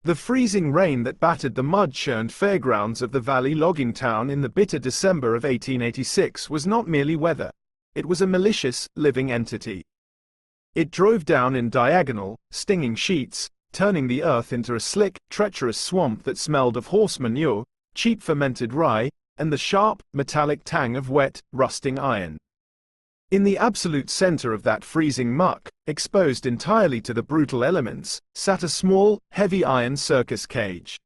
The freezing rain that battered the mud-churned fairgrounds of the valley logging town in the bitter December of 1886 was not merely weather. It was a malicious, living entity. It drove down in diagonal, stinging sheets, turning the earth into a slick, treacherous swamp that smelled of horse manure, cheap fermented rye, and the sharp, metallic tang of wet, rusting iron. In the absolute center of that freezing muck, exposed entirely to the brutal elements, sat a small, heavy iron circus cage.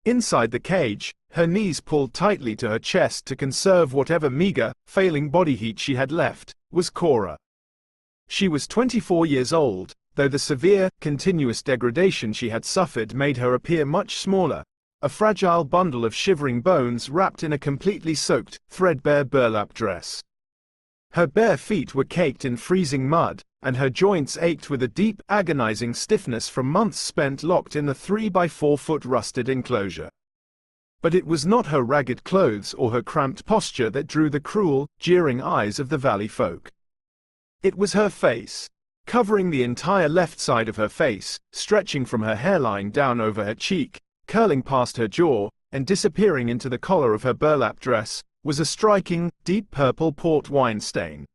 Inside the cage, her knees pulled tightly to her chest to conserve whatever meager, failing body heat she had left, was Cora. She was 24 years old, though the severe, continuous degradation she had suffered made her appear much smaller, a fragile bundle of shivering bones wrapped in a completely soaked, threadbare burlap dress. Her bare feet were caked in freezing mud, and her joints ached with a deep, agonizing stiffness from months spent locked in the 3-by-4-foot rusted enclosure. But it was not her ragged clothes or her cramped posture that drew the cruel, jeering eyes of the valley folk. It was her face. Covering the entire left side of her face, stretching from her hairline down over her cheek, curling past her jaw, and disappearing into the collar of her burlap dress, was a striking, deep purple port wine stain.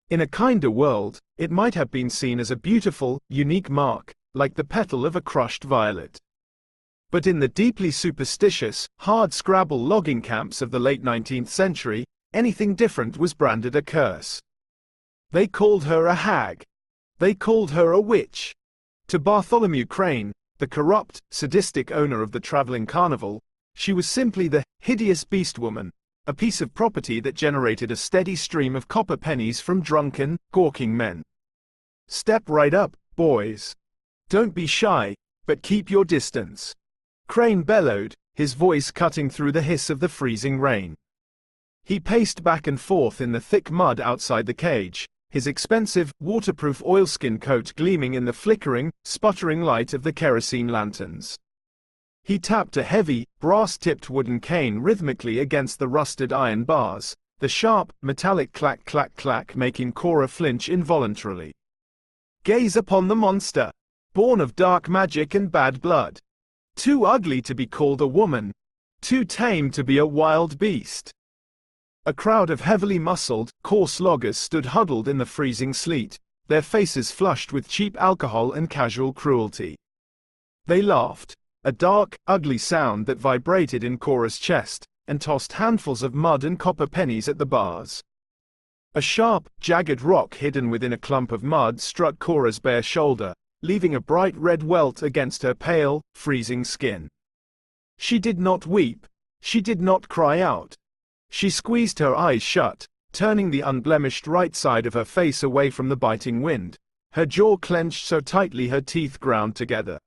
In a kinder world, it might have been seen as a beautiful, unique mark, like the petal of a crushed violet. But in the deeply superstitious, hard-scrabble logging camps of the late 19th century, anything different was branded a curse. They called her a hag. They called her a witch. To Bartholomew Crane, the corrupt, sadistic owner of the traveling carnival, she was simply the hideous beast woman, a piece of property that generated a steady stream of copper pennies from drunken, gawking men. Step right up, boys. Don't be shy, but keep your distance. Crane bellowed, his voice cutting through the hiss of the freezing rain. He paced back and forth in the thick mud outside the cage, his expensive, waterproof oilskin coat gleaming in the flickering, sputtering light of the kerosene lanterns. He tapped a heavy, brass-tipped wooden cane rhythmically against the rusted iron bars, the sharp, metallic clack-clack-clack making Cora flinch involuntarily. Gaze upon the monster, born of dark magic and bad blood. Too ugly to be called a woman, too tame to be a wild beast. A crowd of heavily muscled, coarse loggers stood huddled in the freezing sleet, their faces flushed with cheap alcohol and casual cruelty. They laughed, a dark, ugly sound that vibrated in Cora's chest, and tossed handfuls of mud and copper pennies at the bars. A sharp, jagged rock hidden within a clump of mud struck Cora's bare shoulder, leaving a bright red welt against her pale, freezing skin. She did not weep. She did not cry out. She squeezed her eyes shut, turning the unblemished right side of her face away from the biting wind, her jaw clenched so tightly her teeth ground together.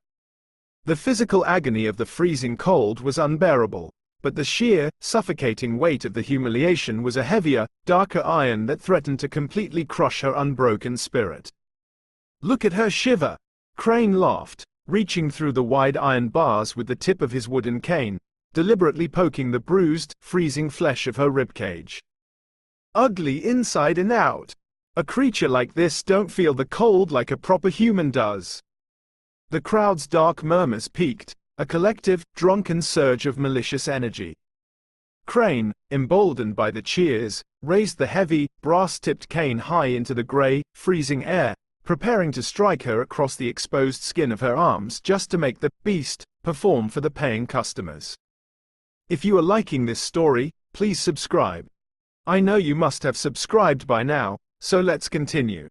The physical agony of the freezing cold was unbearable, but the sheer, suffocating weight of the humiliation was a heavier, darker iron that threatened to completely crush her unbroken spirit. Look at her shiver! Crane laughed, reaching through the wide iron bars with the tip of his wooden cane, deliberately poking the bruised, freezing flesh of her ribcage. Ugly inside and out. A creature like this don't feel the cold like a proper human does. The crowd's dark murmurs peaked, a collective, drunken surge of malicious energy. Crane, emboldened by the cheers, raised the heavy, brass-tipped cane high into the gray, freezing air, preparing to strike her across the exposed skin of her arms just to make the beast perform for the paying customers. If you are liking this story, please subscribe. I know you must have subscribed by now, so let's continue.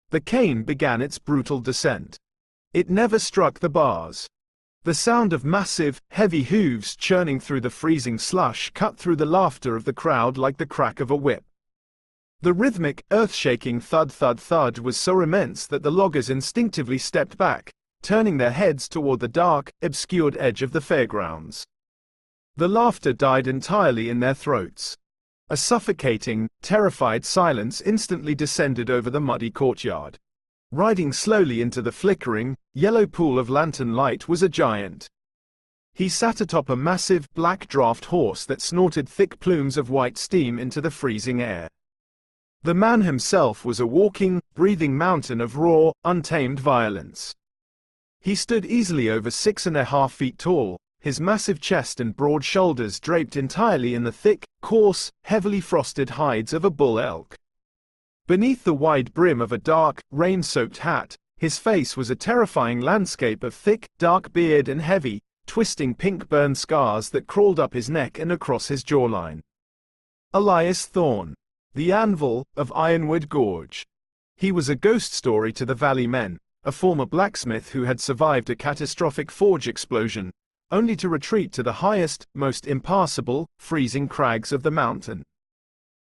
The cane began its brutal descent. It never struck the bars. The sound of massive, heavy hooves churning through the freezing slush cut through the laughter of the crowd like the crack of a whip. The rhythmic, earth-shaking thud-thud-thud was so immense that the loggers instinctively stepped back, turning their heads toward the dark, obscured edge of the fairgrounds. The laughter died entirely in their throats. A suffocating, terrified silence instantly descended over the muddy courtyard. Riding slowly into the flickering, yellow pool of lantern light was a giant. He sat atop a massive, black draft horse that snorted thick plumes of white steam into the freezing air. The man himself was a walking, breathing mountain of raw, untamed violence. He stood easily over 6.5 feet tall, his massive chest and broad shoulders draped entirely in the thick, coarse, heavily frosted hides of a bull elk. Beneath the wide brim of a dark, rain-soaked hat, his face was a terrifying landscape of thick, dark beard and heavy, twisting pink burn scars that crawled up his neck and across his jawline. Elias Thorne, the Anvil of Ironwood Gorge. He was a ghost story to the Valley men, a former blacksmith who had survived a catastrophic forge explosion, only to retreat to the highest, most impassable, freezing crags of the mountain.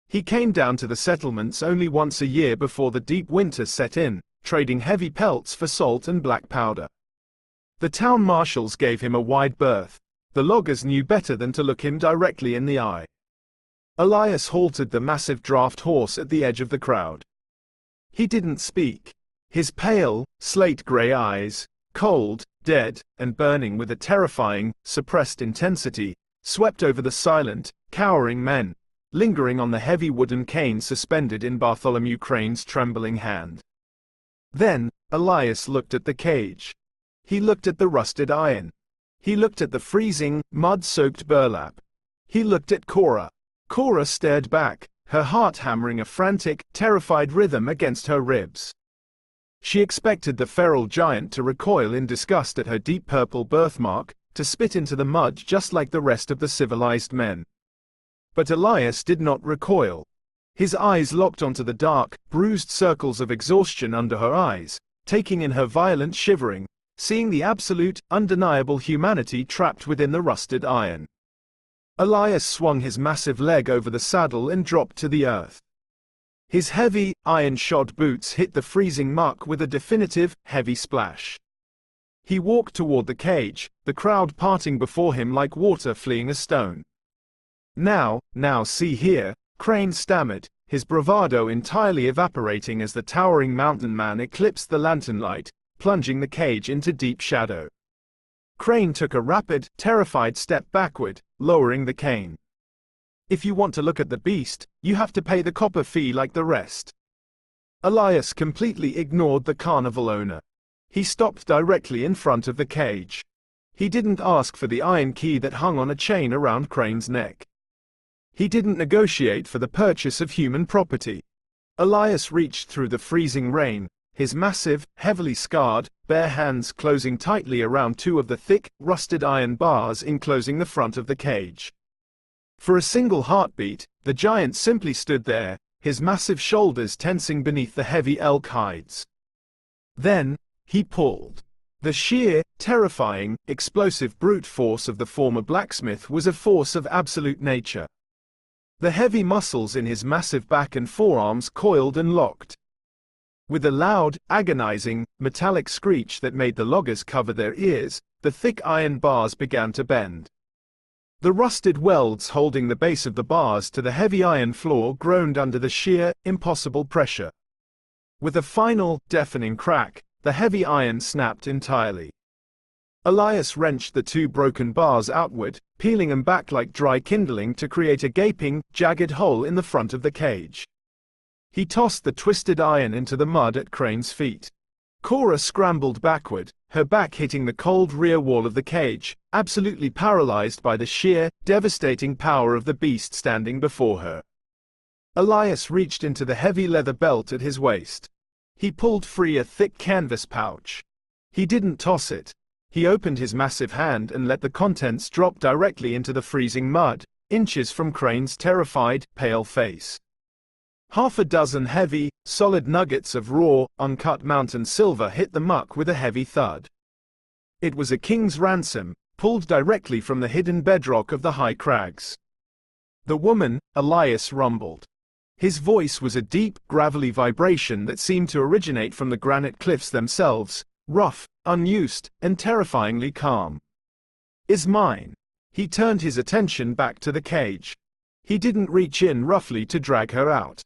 He came down to the settlements only once a year before the deep winter set in, trading heavy pelts for salt and black powder. The town marshals gave him a wide berth. The loggers knew better than to look him directly in the eye. Elias halted the massive draft horse at the edge of the crowd. He didn't speak. His pale, slate-gray eyes, cold, dead, and burning with a terrifying, suppressed intensity, swept over the silent, cowering men, lingering on the heavy wooden cane suspended in Bartholomew Crane's trembling hand. Then, Elias looked at the cage. He looked at the rusted iron. He looked at the freezing, mud-soaked burlap. He looked at Cora. Cora stared back, her heart hammering a frantic, terrified rhythm against her ribs. She expected the feral giant to recoil in disgust at her deep purple birthmark, to spit into the mud just like the rest of the civilized men. But Elias did not recoil. His eyes locked onto the dark, bruised circles of exhaustion under her eyes, taking in her violent shivering, seeing the absolute, undeniable humanity trapped within the rusted iron. Elias swung his massive leg over the saddle and dropped to the earth. His heavy, iron-shod boots hit the freezing muck with a definitive, heavy splash. He walked toward the cage, the crowd parting before him like water fleeing a stone. Now see here, Crane stammered, his bravado entirely evaporating as the towering mountain man eclipsed the lantern light, plunging the cage into deep shadow. Crane took a rapid, terrified step backward, lowering the cane. If you want to look at the beast, you have to pay the copper fee like the rest. Elias completely ignored the carnival owner. He stopped directly in front of the cage. He didn't ask for the iron key that hung on a chain around Crane's neck. He didn't negotiate for the purchase of human property. Elias reached through the freezing rain, his massive, heavily scarred, bare hands closing tightly around two of the thick, rusted iron bars enclosing the front of the cage. For a single heartbeat, the giant simply stood there, his massive shoulders tensing beneath the heavy elk hides. Then, he pulled. The sheer, terrifying, explosive brute force of the former blacksmith was a force of absolute nature. The heavy muscles in his massive back and forearms coiled and locked. With a loud, agonizing, metallic screech that made the loggers cover their ears, the thick iron bars began to bend. The rusted welds holding the base of the bars to the heavy iron floor groaned under the sheer, impossible pressure. With a final, deafening crack, the heavy iron snapped entirely. Elias wrenched the two broken bars outward, peeling them back like dry kindling to create a gaping, jagged hole in the front of the cage. He tossed the twisted iron into the mud at Crane's feet. Cora scrambled backward, her back hitting the cold rear wall of the cage, absolutely paralyzed by the sheer, devastating power of the beast standing before her. Elias reached into the heavy leather belt at his waist. He pulled free a thick canvas pouch. He didn't toss it. He opened his massive hand and let the contents drop directly into the freezing mud, inches from Crane's terrified, pale face. Half a dozen heavy, solid nuggets of raw, uncut mountain silver hit the muck with a heavy thud. It was a king's ransom, pulled directly from the hidden bedrock of the high crags. The woman, Elias rumbled. His voice was a deep, gravelly vibration that seemed to originate from the granite cliffs themselves, rough, unused, and terrifyingly calm. "Is mine." He turned his attention back to the cage. He didn't reach in roughly to drag her out.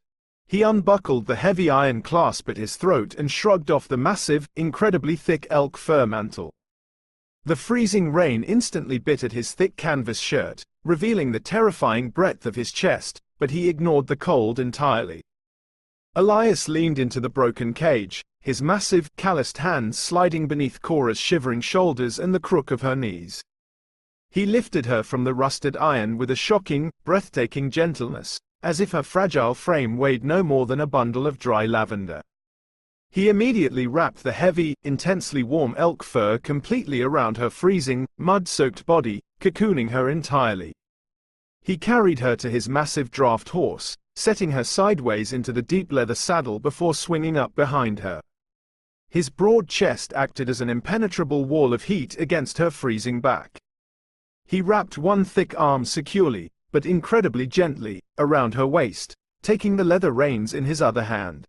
He unbuckled the heavy iron clasp at his throat and shrugged off the massive, incredibly thick elk fur mantle. The freezing rain instantly bit at his thick canvas shirt, revealing the terrifying breadth of his chest, but he ignored the cold entirely. Elias leaned into the broken cage, his massive, calloused hands sliding beneath Cora's shivering shoulders and the crook of her knees. He lifted her from the rusted iron with a shocking, breathtaking gentleness, as if her fragile frame weighed no more than a bundle of dry lavender. He immediately wrapped the heavy, intensely warm elk fur completely around her freezing, mud-soaked body, cocooning her entirely. He carried her to his massive draft horse, setting her sideways into the deep leather saddle before swinging up behind her. His broad chest acted as an impenetrable wall of heat against her freezing back. He wrapped one thick arm securely, but incredibly gently, around her waist, taking the leather reins in his other hand.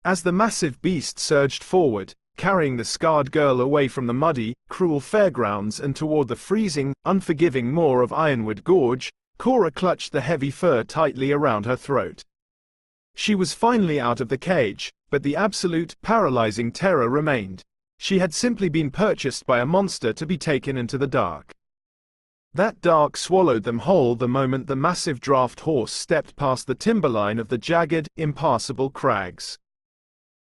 As the massive beast surged forward, carrying the scarred girl away from the muddy, cruel fairgrounds and toward the freezing, unforgiving maw of Ironwood Gorge, Cora clutched the heavy fur tightly around her throat. She was finally out of the cage, but the absolute, paralyzing terror remained. She had simply been purchased by a monster to be taken into the dark. That dark swallowed them whole the moment the massive draft horse stepped past the timberline of the jagged, impassable crags.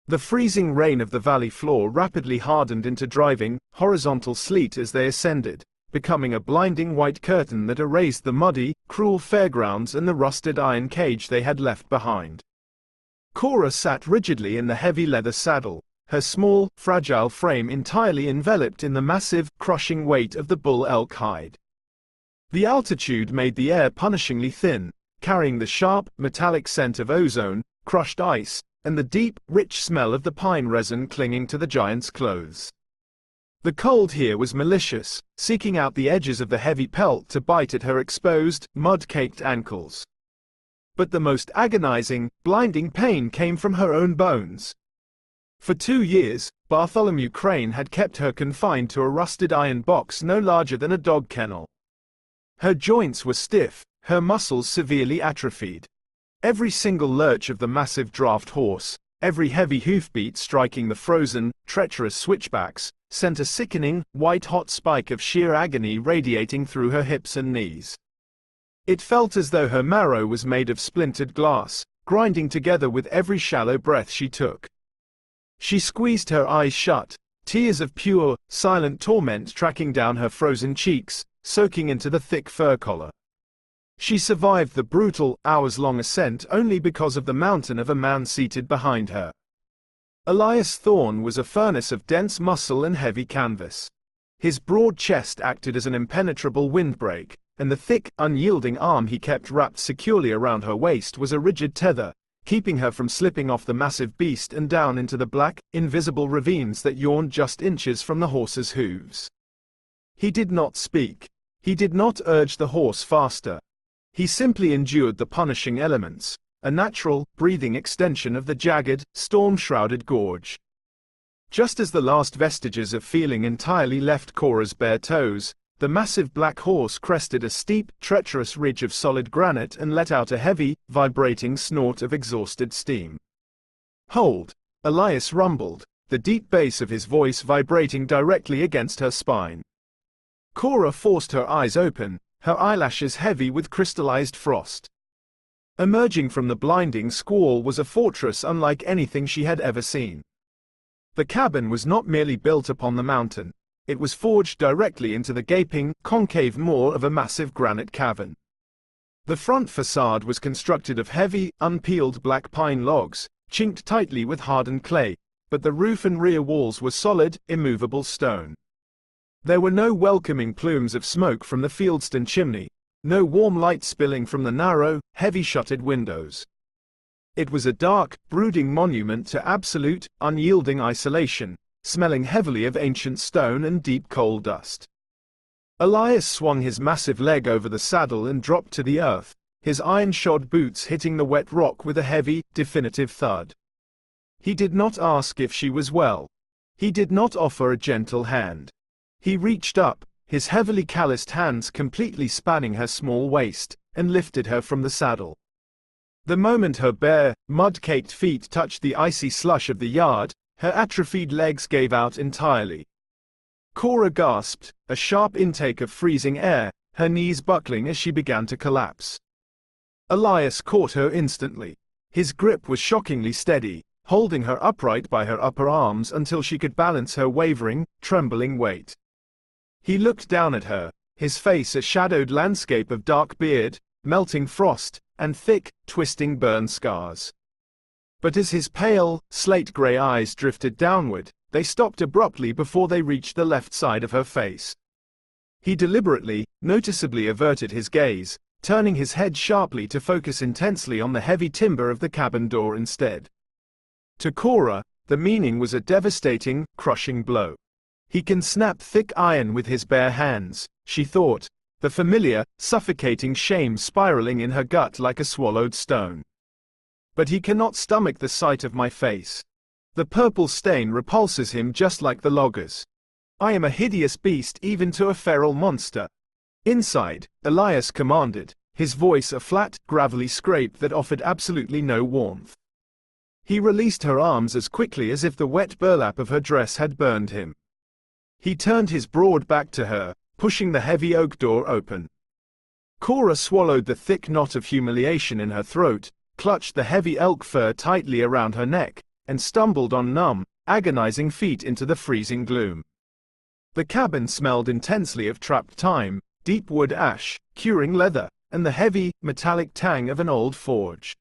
The freezing rain of the valley floor rapidly hardened into driving, horizontal sleet as they ascended, becoming a blinding white curtain that erased the muddy, cruel fairgrounds and the rusted iron cage they had left behind. Cora sat rigidly in the heavy leather saddle, her small, fragile frame entirely enveloped in the massive, crushing weight of the bull elk hide. The altitude made the air punishingly thin, carrying the sharp, metallic scent of ozone, crushed ice, and the deep, rich smell of the pine resin clinging to the giant's clothes. The cold here was malicious, seeking out the edges of the heavy pelt to bite at her exposed, mud-caked ankles. But the most agonizing, blinding pain came from her own bones. For 2 years, Bartholomew Crane had kept her confined to a rusted iron box no larger than a dog kennel. Her joints were stiff, her muscles severely atrophied. Every single lurch of the massive draft horse, every heavy hoofbeat striking the frozen, treacherous switchbacks, sent a sickening, white-hot spike of sheer agony radiating through her hips and knees. It felt as though her marrow was made of splintered glass, grinding together with every shallow breath she took. She squeezed her eyes shut, tears of pure, silent torment tracking down her frozen cheeks, soaking into the thick fur collar. She survived the brutal, hours-long ascent only because of the mountain of a man seated behind her. Elias Thorne was a furnace of dense muscle and heavy canvas. His broad chest acted as an impenetrable windbreak, and the thick, unyielding arm he kept wrapped securely around her waist was a rigid tether, keeping her from slipping off the massive beast and down into the black, invisible ravines that yawned just inches from the horse's hooves. He did not speak. He did not urge the horse faster. He simply endured the punishing elements, a natural, breathing extension of the jagged, storm-shrouded gorge. Just as the last vestiges of feeling entirely left Cora's bare toes, the massive black horse crested a steep, treacherous ridge of solid granite and let out a heavy, vibrating snort of exhausted steam. "Hold!" Elias rumbled, the deep bass of his voice vibrating directly against her spine. Cora forced her eyes open, her eyelashes heavy with crystallized frost. Emerging from the blinding squall was a fortress unlike anything she had ever seen. The cabin was not merely built upon the mountain, it was forged directly into the gaping, concave maw of a massive granite cavern. The front facade was constructed of heavy, unpeeled black pine logs, chinked tightly with hardened clay, but the roof and rear walls were solid, immovable stone. There were no welcoming plumes of smoke from the Fieldston chimney, no warm light spilling from the narrow, heavy-shuttered windows. It was a dark, brooding monument to absolute, unyielding isolation, smelling heavily of ancient stone and deep coal dust. Elias swung his massive leg over the saddle and dropped to the earth, his iron-shod boots hitting the wet rock with a heavy, definitive thud. He did not ask if she was well. He did not offer a gentle hand. He reached up, his heavily calloused hands completely spanning her small waist, and lifted her from the saddle. The moment her bare, mud-caked feet touched the icy slush of the yard, her atrophied legs gave out entirely. Cora gasped, a sharp intake of freezing air, her knees buckling as she began to collapse. Elias caught her instantly. His grip was shockingly steady, holding her upright by her upper arms until she could balance her wavering, trembling weight. He looked down at her, his face a shadowed landscape of dark beard, melting frost, and thick, twisting burn scars. But as his pale, slate-gray eyes drifted downward, they stopped abruptly before they reached the left side of her face. He deliberately, noticeably averted his gaze, turning his head sharply to focus intensely on the heavy timber of the cabin door instead. To Cora, the meaning was a devastating, crushing blow. He can snap thick iron with his bare hands, she thought, the familiar, suffocating shame spiraling in her gut like a swallowed stone. But he cannot stomach the sight of my face. The purple stain repulses him just like the loggers. I am a hideous beast even to a feral monster. Inside, Elias commanded, his voice a flat, gravelly scrape that offered absolutely no warmth. He released her arms as quickly as if the wet burlap of her dress had burned him. He turned his broad back to her, pushing the heavy oak door open. Cora swallowed the thick knot of humiliation in her throat, clutched the heavy elk fur tightly around her neck, and stumbled on numb, agonizing feet into the freezing gloom. The cabin smelled intensely of trapped time, deep wood ash, curing leather, and the heavy, metallic tang of an old forge.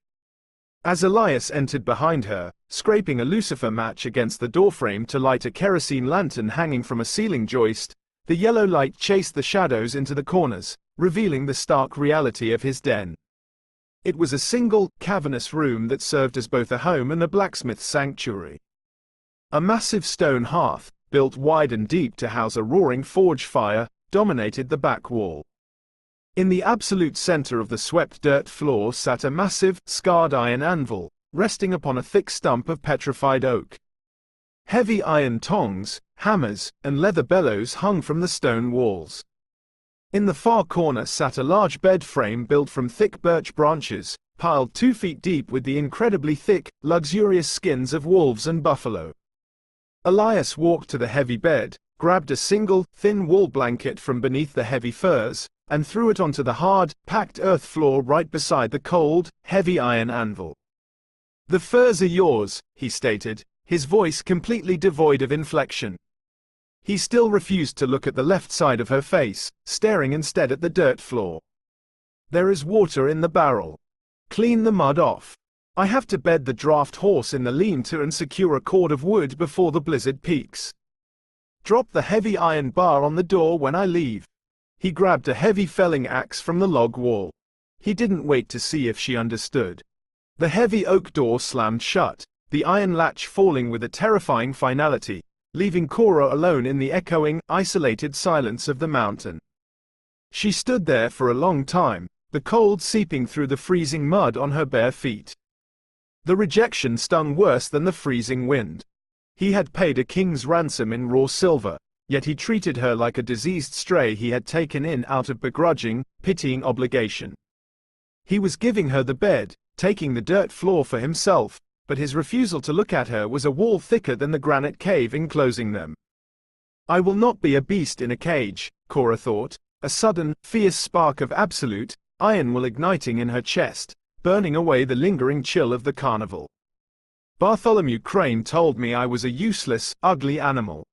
As Elias entered behind her, scraping a lucifer match against the doorframe to light a kerosene lantern hanging from a ceiling joist, the yellow light chased the shadows into the corners, revealing the stark reality of his den. It was a single, cavernous room that served as both a home and a blacksmith's sanctuary. A massive stone hearth, built wide and deep to house a roaring forge fire, dominated the back wall. In the absolute center of the swept dirt floor sat a massive, scarred iron anvil, resting upon a thick stump of petrified oak. Heavy iron tongs, hammers, and leather bellows hung from the stone walls. In the far corner sat a large bed frame built from thick birch branches, piled 2 feet deep with the incredibly thick, luxurious skins of wolves and buffalo. Elias walked to the heavy bed, grabbed a single, thin wool blanket from beneath the heavy furs, and threw it onto the hard, packed earth floor right beside the cold, heavy iron anvil. "The furs are yours," he stated, his voice completely devoid of inflection. He still refused to look at the left side of her face, staring instead at the dirt floor. "There is water in the barrel. Clean the mud off. I have to bed the draft horse in the lean-to and secure a cord of wood before the blizzard peaks. Drop the heavy iron bar on the door when I leave." He grabbed a heavy felling axe from the log wall. He didn't wait to see if she understood. The heavy oak door slammed shut, the iron latch falling with a terrifying finality, leaving Cora alone in the echoing, isolated silence of the mountain. She stood there for a long time, the cold seeping through the freezing mud on her bare feet. The rejection stung worse than the freezing wind. He had paid a king's ransom in raw silver, yet he treated her like a diseased stray he had taken in out of begrudging, pitying obligation. He was giving her the bed, taking the dirt floor for himself, but his refusal to look at her was a wall thicker than the granite cave enclosing them. "I will not be a beast in a cage," Cora thought, a sudden, fierce spark of absolute, iron will igniting in her chest, burning away the lingering chill of the carnival. "Bartholomew Crane told me I was a useless, ugly animal.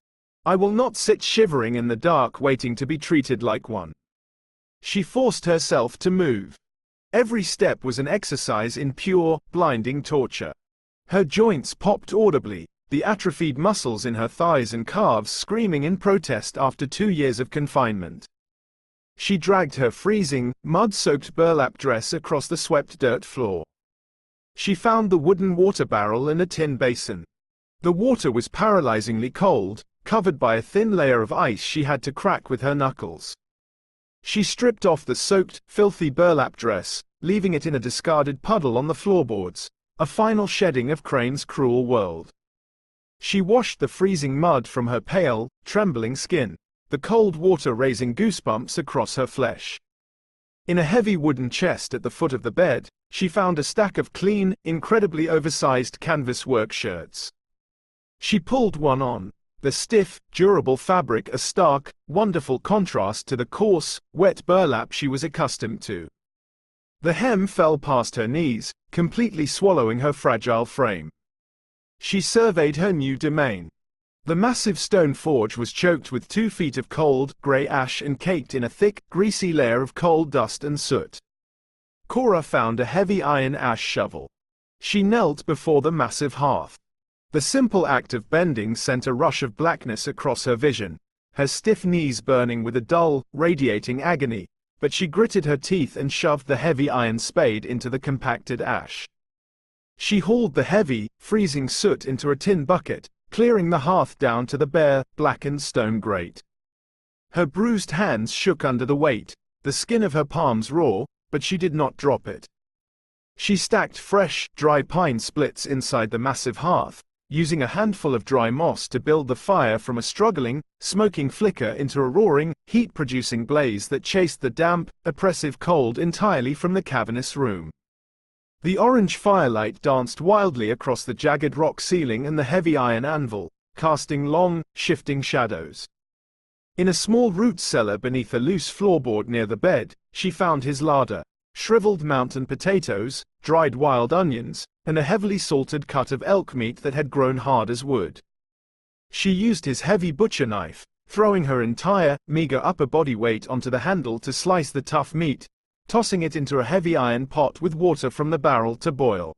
I will not sit shivering in the dark waiting to be treated like one." She forced herself to move. Every step was an exercise in pure, blinding torture. Her joints popped audibly, the atrophied muscles in her thighs and calves screaming in protest after 2 years of confinement. She dragged her freezing, mud-soaked burlap dress across the swept dirt floor. She found the wooden water barrel and a tin basin. The water was paralyzingly cold, covered by a thin layer of ice she had to crack with her knuckles. She stripped off the soaked, filthy burlap dress, leaving it in a discarded puddle on the floorboards, a final shedding of Crane's cruel world. She washed the freezing mud from her pale, trembling skin, the cold water raising goosebumps across her flesh. In a heavy wooden chest at the foot of the bed, she found a stack of clean, incredibly oversized canvas work shirts. She pulled one on. The stiff, durable fabric a stark, wonderful contrast to the coarse, wet burlap she was accustomed to. The hem fell past her knees, completely swallowing her fragile frame. She surveyed her new domain. The massive stone forge was choked with 2 feet of cold, grey ash and caked in a thick, greasy layer of coal dust and soot. Cora found a heavy iron ash shovel. She knelt before the massive hearth. The simple act of bending sent a rush of blackness across her vision, her stiff knees burning with a dull, radiating agony, but she gritted her teeth and shoved the heavy iron spade into the compacted ash. She hauled the heavy, freezing soot into a tin bucket, clearing the hearth down to the bare, blackened stone grate. Her bruised hands shook under the weight, the skin of her palms raw, but she did not drop it. She stacked fresh, dry pine splits inside the massive hearth, using a handful of dry moss to build the fire from a struggling, smoking flicker into a roaring, heat-producing blaze that chased the damp, oppressive cold entirely from the cavernous room. The orange firelight danced wildly across the jagged rock ceiling and the heavy iron anvil, casting long, shifting shadows. In a small root cellar beneath a loose floorboard near the bed, she found his larder, shriveled mountain potatoes, dried wild onions, and a heavily salted cut of elk meat that had grown hard as wood. She used his heavy butcher knife, throwing her entire, meager upper body weight onto the handle to slice the tough meat, tossing it into a heavy iron pot with water from the barrel to boil.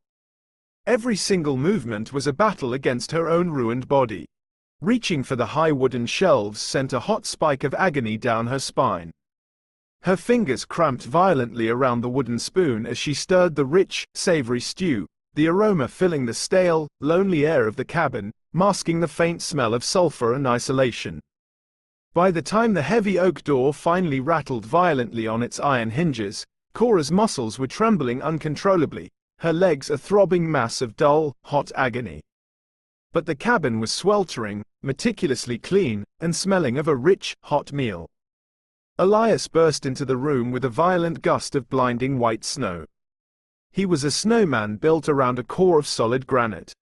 Every single movement was a battle against her own ruined body. Reaching for the high wooden shelves sent a hot spike of agony down her spine. Her fingers cramped violently around the wooden spoon as she stirred the rich, savory stew, the aroma filling the stale, lonely air of the cabin, masking the faint smell of sulfur and isolation. By the time the heavy oak door finally rattled violently on its iron hinges, Cora's muscles were trembling uncontrollably, her legs a throbbing mass of dull, hot agony. But the cabin was sweltering, meticulously clean, and smelling of a rich, hot meal. Elias burst into the room with a violent gust of blinding white snow. He was a snowman built around a core of solid granite.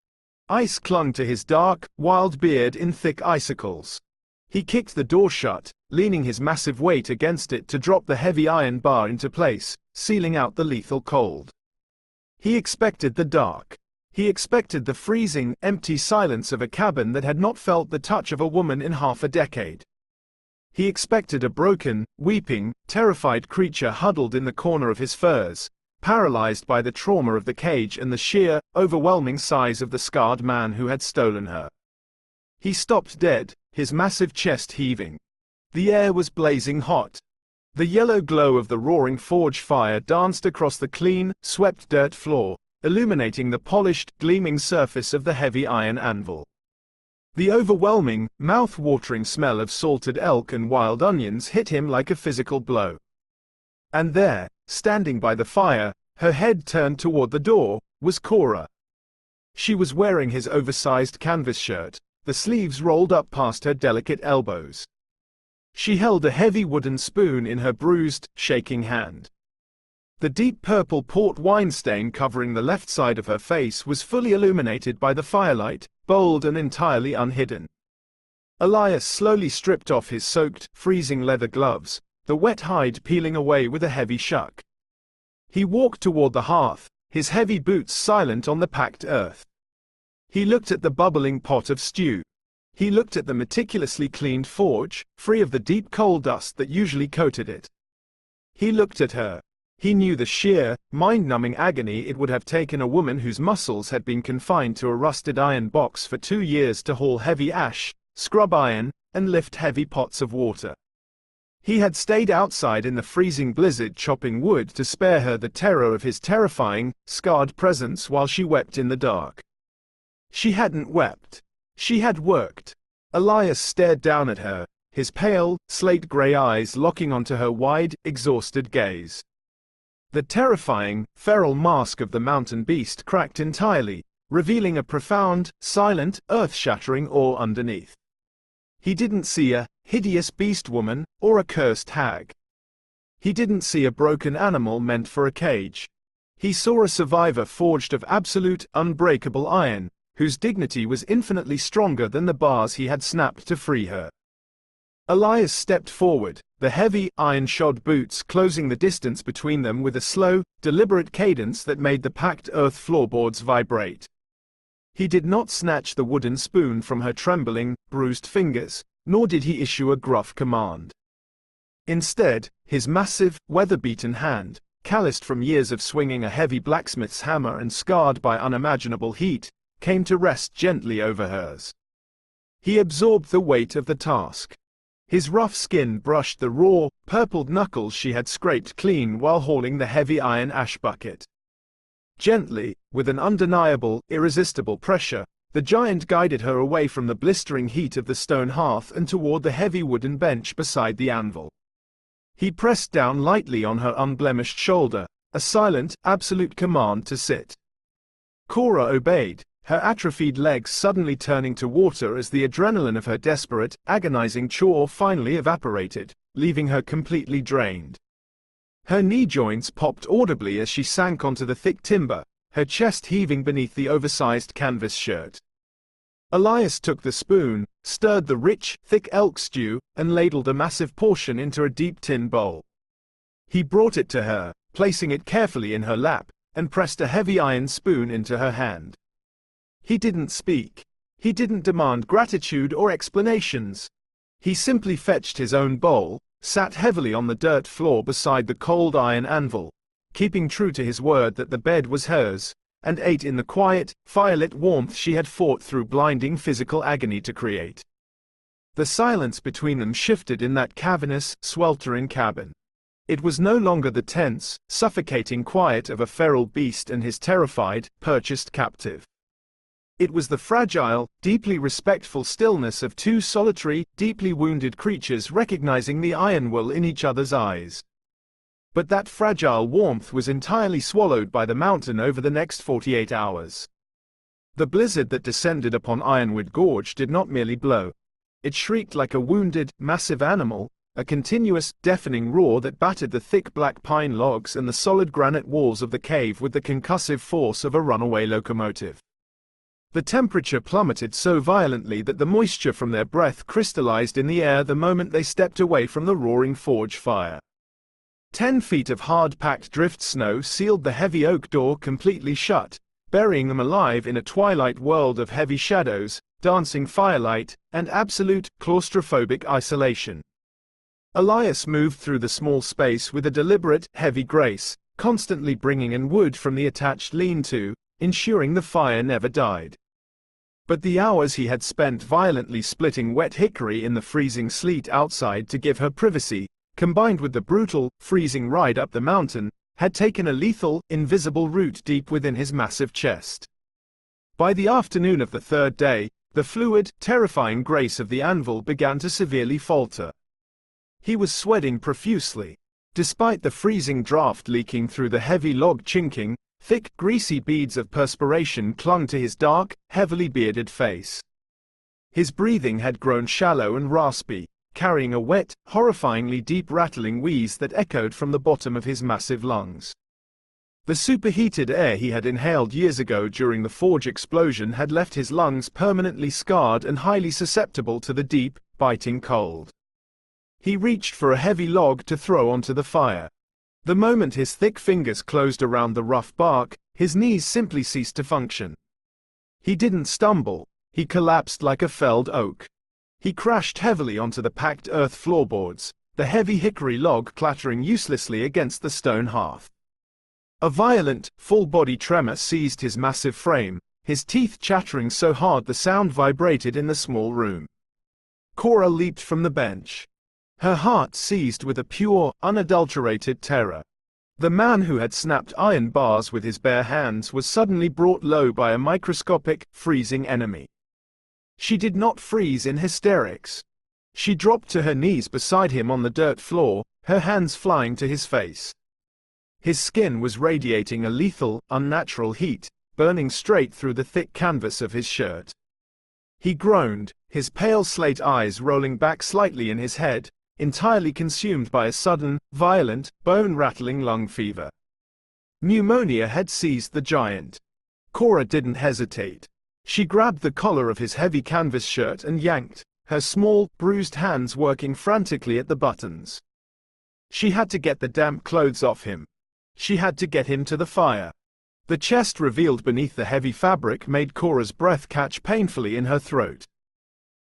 Ice clung to his dark, wild beard in thick icicles. He kicked the door shut, leaning his massive weight against it to drop the heavy iron bar into place, sealing out the lethal cold. He expected the dark. He expected the freezing, empty silence of a cabin that had not felt the touch of a woman in half a decade. He expected a broken, weeping, terrified creature huddled in the corner of his furs, paralyzed by the trauma of the cage and the sheer, overwhelming size of the scarred man who had stolen her. He stopped dead, his massive chest heaving. The air was blazing hot. The yellow glow of the roaring forge fire danced across the clean, swept dirt floor, illuminating the polished, gleaming surface of the heavy iron anvil. The overwhelming, mouth-watering smell of salted elk and wild onions hit him like a physical blow. And there, standing by the fire, her head turned toward the door, was Cora. She was wearing his oversized canvas shirt, the sleeves rolled up past her delicate elbows. She held a heavy wooden spoon in her bruised, shaking hand. The deep purple port wine stain covering the left side of her face was fully illuminated by the firelight, bold and entirely unhidden. Elias slowly stripped off his soaked, freezing leather gloves, the wet hide peeling away with a heavy shuck. He walked toward the hearth, his heavy boots silent on the packed earth. He looked at the bubbling pot of stew. He looked at the meticulously cleaned forge, free of the deep coal dust that usually coated it. He looked at her. He knew the sheer, mind-numbing agony it would have taken a woman whose muscles had been confined to a rusted iron box for 2 years to haul heavy ash, scrub iron, and lift heavy pots of water. He had stayed outside in the freezing blizzard chopping wood to spare her the terror of his terrifying, scarred presence while she wept in the dark. She hadn't wept. She had worked. Elias stared down at her, his pale, slate-gray eyes locking onto her wide, exhausted gaze. The terrifying, feral mask of the mountain beast cracked entirely, revealing a profound, silent, earth-shattering awe underneath. He didn't see a hideous beast woman, or a cursed hag. He didn't see a broken animal meant for a cage. He saw a survivor forged of absolute, unbreakable iron, whose dignity was infinitely stronger than the bars he had snapped to free her. Elias stepped forward, the heavy, iron-shod boots closing the distance between them with a slow, deliberate cadence that made the packed earth floorboards vibrate. He did not snatch the wooden spoon from her trembling, bruised fingers, nor did he issue a gruff command. Instead, his massive, weather-beaten hand, calloused from years of swinging a heavy blacksmith's hammer and scarred by unimaginable heat, came to rest gently over hers. He absorbed the weight of the task. His rough skin brushed the raw, purpled knuckles she had scraped clean while hauling the heavy iron ash bucket. Gently, with an undeniable, irresistible pressure, the giant guided her away from the blistering heat of the stone hearth and toward the heavy wooden bench beside the anvil. He pressed down lightly on her unblemished shoulder, a silent, absolute command to sit. Cora obeyed, her atrophied legs suddenly turning to water as the adrenaline of her desperate, agonizing chore finally evaporated, leaving her completely drained. Her knee joints popped audibly as she sank onto the thick timber, her chest heaving beneath the oversized canvas shirt. Elias took the spoon, stirred the rich, thick elk stew, and ladled a massive portion into a deep tin bowl. He brought it to her, placing it carefully in her lap, and pressed a heavy iron spoon into her hand. He didn't speak. He didn't demand gratitude or explanations. He simply fetched his own bowl, sat heavily on the dirt floor beside the cold iron anvil, keeping true to his word that the bed was hers, and ate in the quiet, firelit warmth she had fought through blinding physical agony to create. The silence between them shifted in that cavernous, sweltering cabin. It was no longer the tense, suffocating quiet of a feral beast and his terrified, purchased captive. It was the fragile, deeply respectful stillness of two solitary, deeply wounded creatures recognizing the iron will in each other's eyes. But that fragile warmth was entirely swallowed by the mountain over the next 48 hours. The blizzard that descended upon Ironwood Gorge did not merely blow. It shrieked like a wounded, massive animal, a continuous, deafening roar that battered the thick black pine logs and the solid granite walls of the cave with the concussive force of a runaway locomotive. The temperature plummeted so violently that the moisture from their breath crystallized in the air the moment they stepped away from the roaring forge fire. 10 feet of hard-packed drift snow sealed the heavy oak door completely shut, burying them alive in a twilight world of heavy shadows, dancing firelight, and absolute, claustrophobic isolation. Elias moved through the small space with a deliberate, heavy grace, constantly bringing in wood from the attached lean-to, ensuring the fire never died. But the hours he had spent violently splitting wet hickory in the freezing sleet outside to give her privacy, combined with the brutal, freezing ride up the mountain, had taken a lethal, invisible root deep within his massive chest. By the afternoon of the third day, the fluid, terrifying grace of the anvil began to severely falter. He was sweating profusely. Despite the freezing draft leaking through the heavy log chinking, thick, greasy beads of perspiration clung to his dark, heavily bearded face. His breathing had grown shallow and raspy, carrying a wet, horrifyingly deep rattling wheeze that echoed from the bottom of his massive lungs. The superheated air he had inhaled years ago during the forge explosion had left his lungs permanently scarred and highly susceptible to the deep, biting cold. He reached for a heavy log to throw onto the fire. The moment his thick fingers closed around the rough bark, his knees simply ceased to function. He didn't stumble, he collapsed like a felled oak. He crashed heavily onto the packed earth floorboards, the heavy hickory log clattering uselessly against the stone hearth. A violent, full-body tremor seized his massive frame, his teeth chattering so hard the sound vibrated in the small room. Cora leaped from the bench. Her heart seized with a pure, unadulterated terror. The man who had snapped iron bars with his bare hands was suddenly brought low by a microscopic, freezing enemy. She did not freeze in hysterics. She dropped to her knees beside him on the dirt floor, her hands flying to his face. His skin was radiating a lethal, unnatural heat, burning straight through the thick canvas of his shirt. He groaned, his pale slate eyes rolling back slightly in his head, entirely consumed by a sudden, violent, bone-rattling lung fever. Pneumonia had seized the giant. Cora didn't hesitate. She grabbed the collar of his heavy canvas shirt and yanked, her small, bruised hands working frantically at the buttons. She had to get the damp clothes off him. She had to get him to the fire. The chest revealed beneath the heavy fabric made Cora's breath catch painfully in her throat.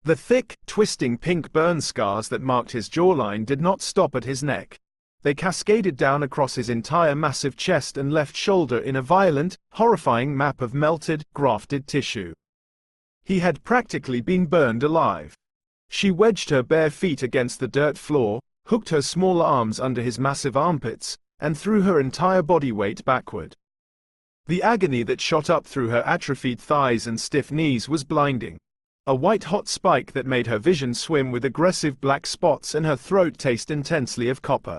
The thick, twisting pink burn scars that marked his jawline did not stop at his neck. They cascaded down across his entire massive chest and left shoulder in a violent, horrifying map of melted, grafted tissue. He had practically been burned alive. She wedged her bare feet against the dirt floor, hooked her small arms under his massive armpits, and threw her entire body weight backward. The agony that shot up through her atrophied thighs and stiff knees was blinding. A white-hot spike that made her vision swim with aggressive black spots and her throat taste intensely of copper.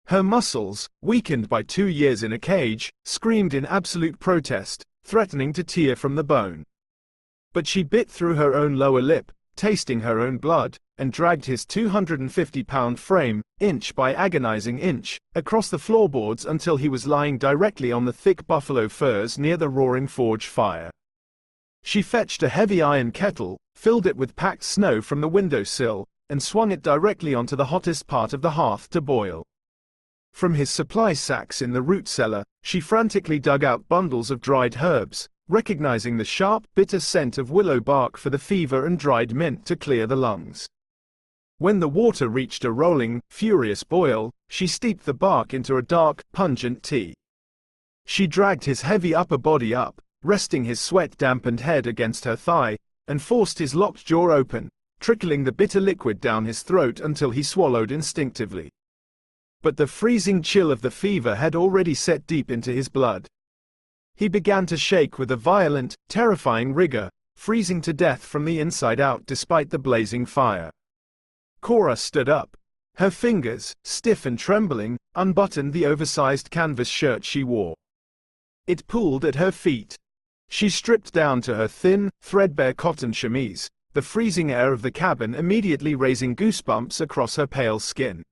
Her muscles, weakened by 2 years in a cage, screamed in absolute protest, threatening to tear from the bone. But she bit through her own lower lip, tasting her own blood, and dragged his 250-pound frame, inch by agonizing inch, across the floorboards until he was lying directly on the thick buffalo furs near the roaring forge fire. She fetched a heavy iron kettle, filled it with packed snow from the windowsill, and swung it directly onto the hottest part of the hearth to boil. From his supply sacks in the root cellar, she frantically dug out bundles of dried herbs, recognizing the sharp, bitter scent of willow bark for the fever and dried mint to clear the lungs. When the water reached a rolling, furious boil, she steeped the bark into a dark, pungent tea. She dragged his heavy upper body up, resting his sweat-dampened head against her thigh, and forced his locked jaw open, trickling the bitter liquid down his throat until he swallowed instinctively. But the freezing chill of the fever had already set deep into his blood. He began to shake with a violent, terrifying rigor, freezing to death from the inside out despite the blazing fire. Cora stood up. Her fingers, stiff and trembling, unbuttoned the oversized canvas shirt she wore. It pooled at her feet. She stripped down to her thin, threadbare cotton chemise, the freezing air of the cabin immediately raising goosebumps across her pale skin.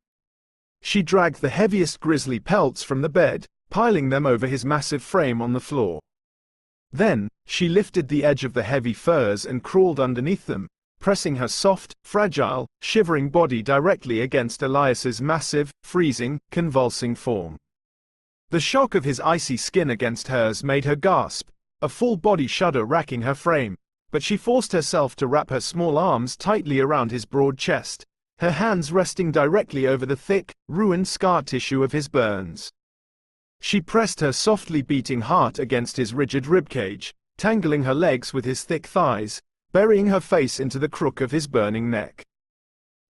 She dragged the heaviest grisly pelts from the bed, piling them over his massive frame on the floor. Then, she lifted the edge of the heavy furs and crawled underneath them, pressing her soft, fragile, shivering body directly against Elias's massive, freezing, convulsing form. The shock of his icy skin against hers made her gasp, a full body shudder racking her frame, but she forced herself to wrap her small arms tightly around his broad chest, her hands resting directly over the thick, ruined scar tissue of his burns. She pressed her softly beating heart against his rigid ribcage, tangling her legs with his thick thighs, burying her face into the crook of his burning neck.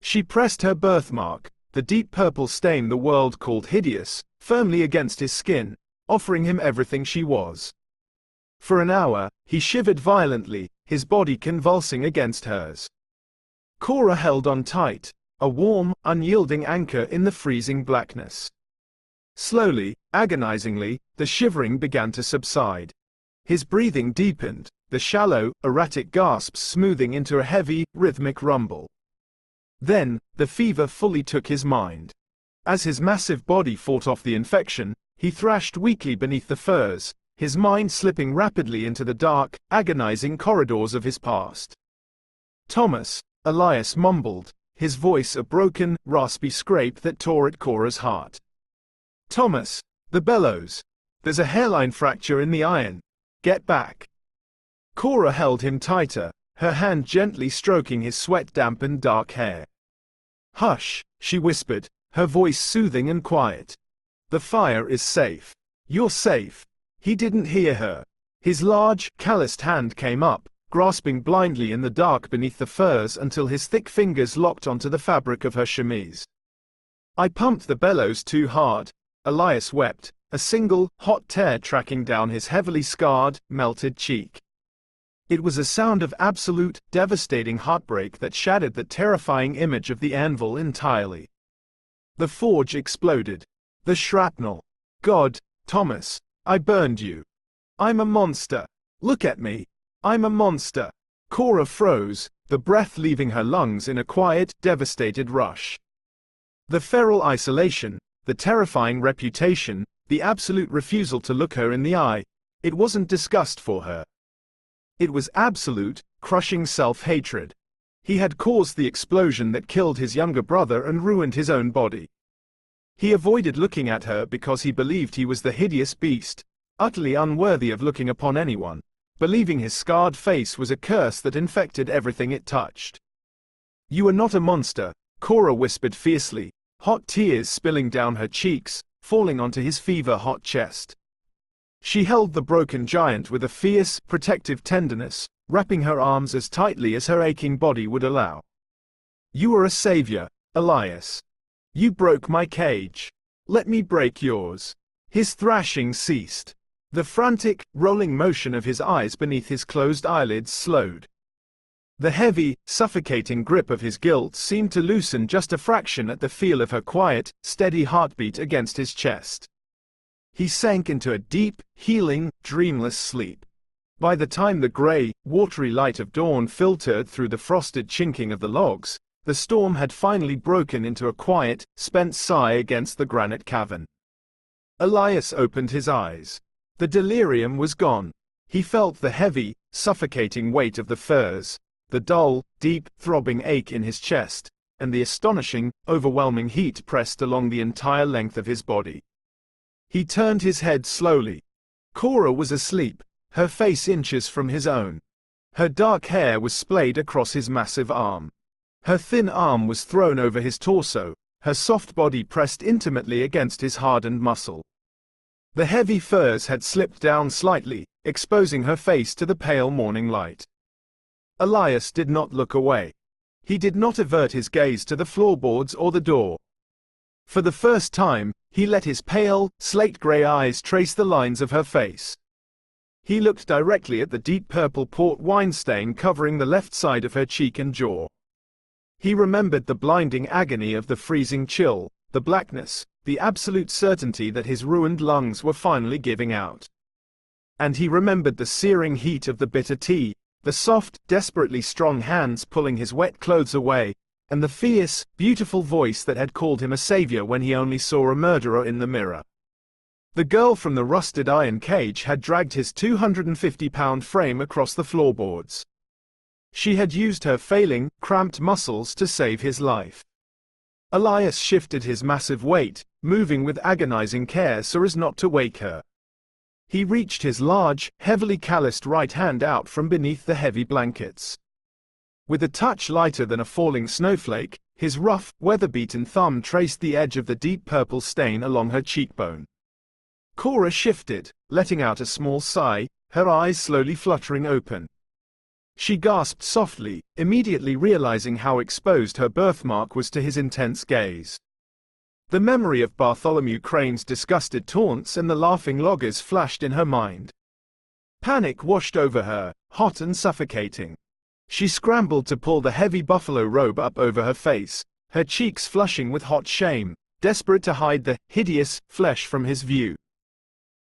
She pressed her birthmark, the deep purple stain the world called hideous, firmly against his skin, offering him everything she was. For an hour, he shivered violently, his body convulsing against hers. Cora held on tight, a warm, unyielding anchor in the freezing blackness. Slowly, agonizingly, the shivering began to subside. His breathing deepened, the shallow, erratic gasps smoothing into a heavy, rhythmic rumble. Then, the fever fully took his mind. As his massive body fought off the infection, he thrashed weakly beneath the furs, his mind slipping rapidly into the dark, agonizing corridors of his past. "Thomas," Elias mumbled, his voice a broken, raspy scrape that tore at Cora's heart. "Thomas, the bellows. There's a hairline fracture in the iron. Get back." Cora held him tighter, her hand gently stroking his sweat-dampened dark hair. "Hush," she whispered, her voice soothing and quiet. "The fire is safe. You're safe." He didn't hear her. His large, calloused hand came up, grasping blindly in the dark beneath the furs until his thick fingers locked onto the fabric of her chemise. "I pumped the bellows too hard," Elias wept, a single, hot tear tracking down his heavily scarred, melted cheek. It was a sound of absolute, devastating heartbreak that shattered the terrifying image of the anvil entirely. The forge exploded. The shrapnel. "God, Thomas, I burned you. I'm a monster. Look at me. I'm a monster." Cora froze, the breath leaving her lungs in a quiet, devastated rush. The feral isolation, the terrifying reputation, the absolute refusal to look her in the eye, it wasn't disgust for her. It was absolute, crushing self-hatred. He had caused the explosion that killed his younger brother and ruined his own body. He avoided looking at her because he believed he was the hideous beast, utterly unworthy of looking upon anyone, believing his scarred face was a curse that infected everything it touched. "You are not a monster," Cora whispered fiercely, hot tears spilling down her cheeks, falling onto his fever-hot chest. She held the broken giant with a fierce, protective tenderness, wrapping her arms as tightly as her aching body would allow. "You are a savior, Elias. You broke my cage. Let me break yours." His thrashing ceased. The frantic, rolling motion of his eyes beneath his closed eyelids slowed. The heavy, suffocating grip of his guilt seemed to loosen just a fraction at the feel of her quiet, steady heartbeat against his chest. He sank into a deep, healing, dreamless sleep. By the time the gray, watery light of dawn filtered through the frosted chinking of the logs, the storm had finally broken into a quiet, spent sigh against the granite cavern. Elias opened his eyes. The delirium was gone. He felt the heavy, suffocating weight of the furs, the dull, deep, throbbing ache in his chest, and the astonishing, overwhelming heat pressed along the entire length of his body. He turned his head slowly. Cora was asleep, her face inches from his own. Her dark hair was splayed across his massive arm. Her thin arm was thrown over his torso, her soft body pressed intimately against his hardened muscle. The heavy furs had slipped down slightly, exposing her face to the pale morning light. Elias did not look away. He did not avert his gaze to the floorboards or the door. For the first time, he let his pale, slate-gray eyes trace the lines of her face. He looked directly at the deep purple port wine stain covering the left side of her cheek and jaw. He remembered the blinding agony of the freezing chill, the blackness, the absolute certainty that his ruined lungs were finally giving out. And he remembered the searing heat of the bitter tea, the soft, desperately strong hands pulling his wet clothes away, and the fierce, beautiful voice that had called him a savior when he only saw a murderer in the mirror. The girl from the rusted iron cage had dragged his 250-pound frame across the floorboards. She had used her failing, cramped muscles to save his life. Elias shifted his massive weight, moving with agonizing care so as not to wake her. He reached his large, heavily calloused right hand out from beneath the heavy blankets. With a touch lighter than a falling snowflake, his rough, weather-beaten thumb traced the edge of the deep purple stain along her cheekbone. Cora shifted, letting out a small sigh, her eyes slowly fluttering open. She gasped softly, immediately realizing how exposed her birthmark was to his intense gaze. The memory of Bartholomew Crane's disgusted taunts and the laughing loggers flashed in her mind. Panic washed over her, hot and suffocating. She scrambled to pull the heavy buffalo robe up over her face, her cheeks flushing with hot shame, desperate to hide the hideous flesh from his view.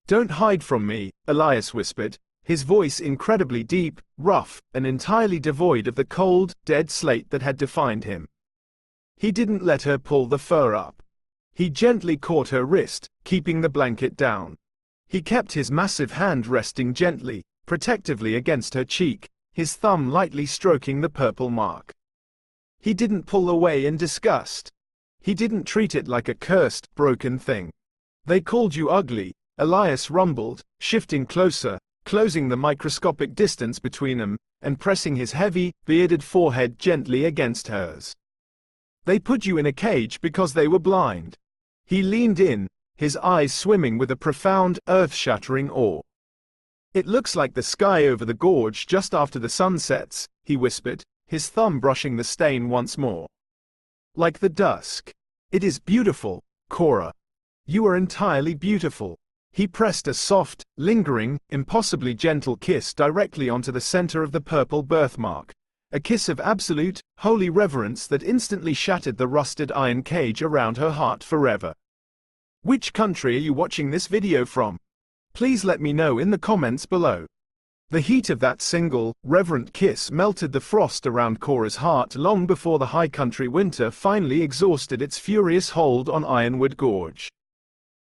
"Don't hide from me," Elias whispered, his voice incredibly deep, rough, and entirely devoid of the cold, dead slate that had defined him. He didn't let her pull the fur up. He gently caught her wrist, keeping the blanket down. He kept his massive hand resting gently, protectively against her cheek, his thumb lightly stroking the purple mark. He didn't pull away in disgust. He didn't treat it like a cursed, broken thing. "They called you ugly," Elias rumbled, shifting closer, closing the microscopic distance between them, and pressing his heavy, bearded forehead gently against hers. "They put you in a cage because they were blind." He leaned in, his eyes swimming with a profound, earth-shattering awe. "It looks like the sky over the gorge just after the sun sets," he whispered, his thumb brushing the stain once more. "Like the dusk. It is beautiful, Cora. You are entirely beautiful." He pressed a soft, lingering, impossibly gentle kiss directly onto the center of the purple birthmark, a kiss of absolute, holy reverence that instantly shattered the rusted iron cage around her heart forever. Which country are you watching this video from? Please let me know in the comments below. The heat of that single, reverent kiss melted the frost around Cora's heart long before the high country winter finally exhausted its furious hold on Ironwood Gorge.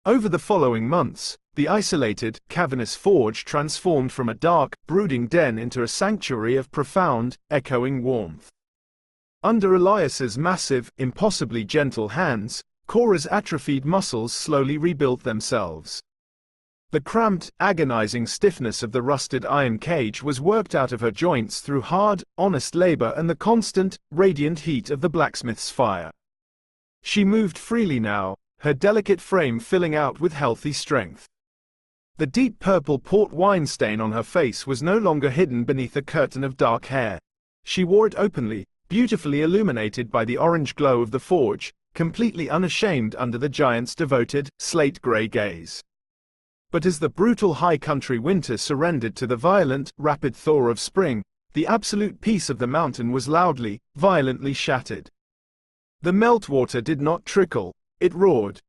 Over the following months, the isolated, cavernous forge transformed from a dark, brooding den into a sanctuary of profound, echoing warmth. Under Elias's massive, impossibly gentle hands, Cora's atrophied muscles slowly rebuilt themselves. The cramped, agonizing stiffness of the rusted iron cage was worked out of her joints through hard, honest labor and the constant, radiant heat of the blacksmith's fire. She moved freely now, her delicate frame filling out with healthy strength. The deep purple port wine stain on her face was no longer hidden beneath a curtain of dark hair. She wore it openly, beautifully illuminated by the orange glow of the forge, completely unashamed under the giant's devoted, slate-gray gaze. But as the brutal high-country winter surrendered to the violent, rapid thaw of spring, the absolute peace of the mountain was loudly, violently shattered. The meltwater did not trickle, it roared.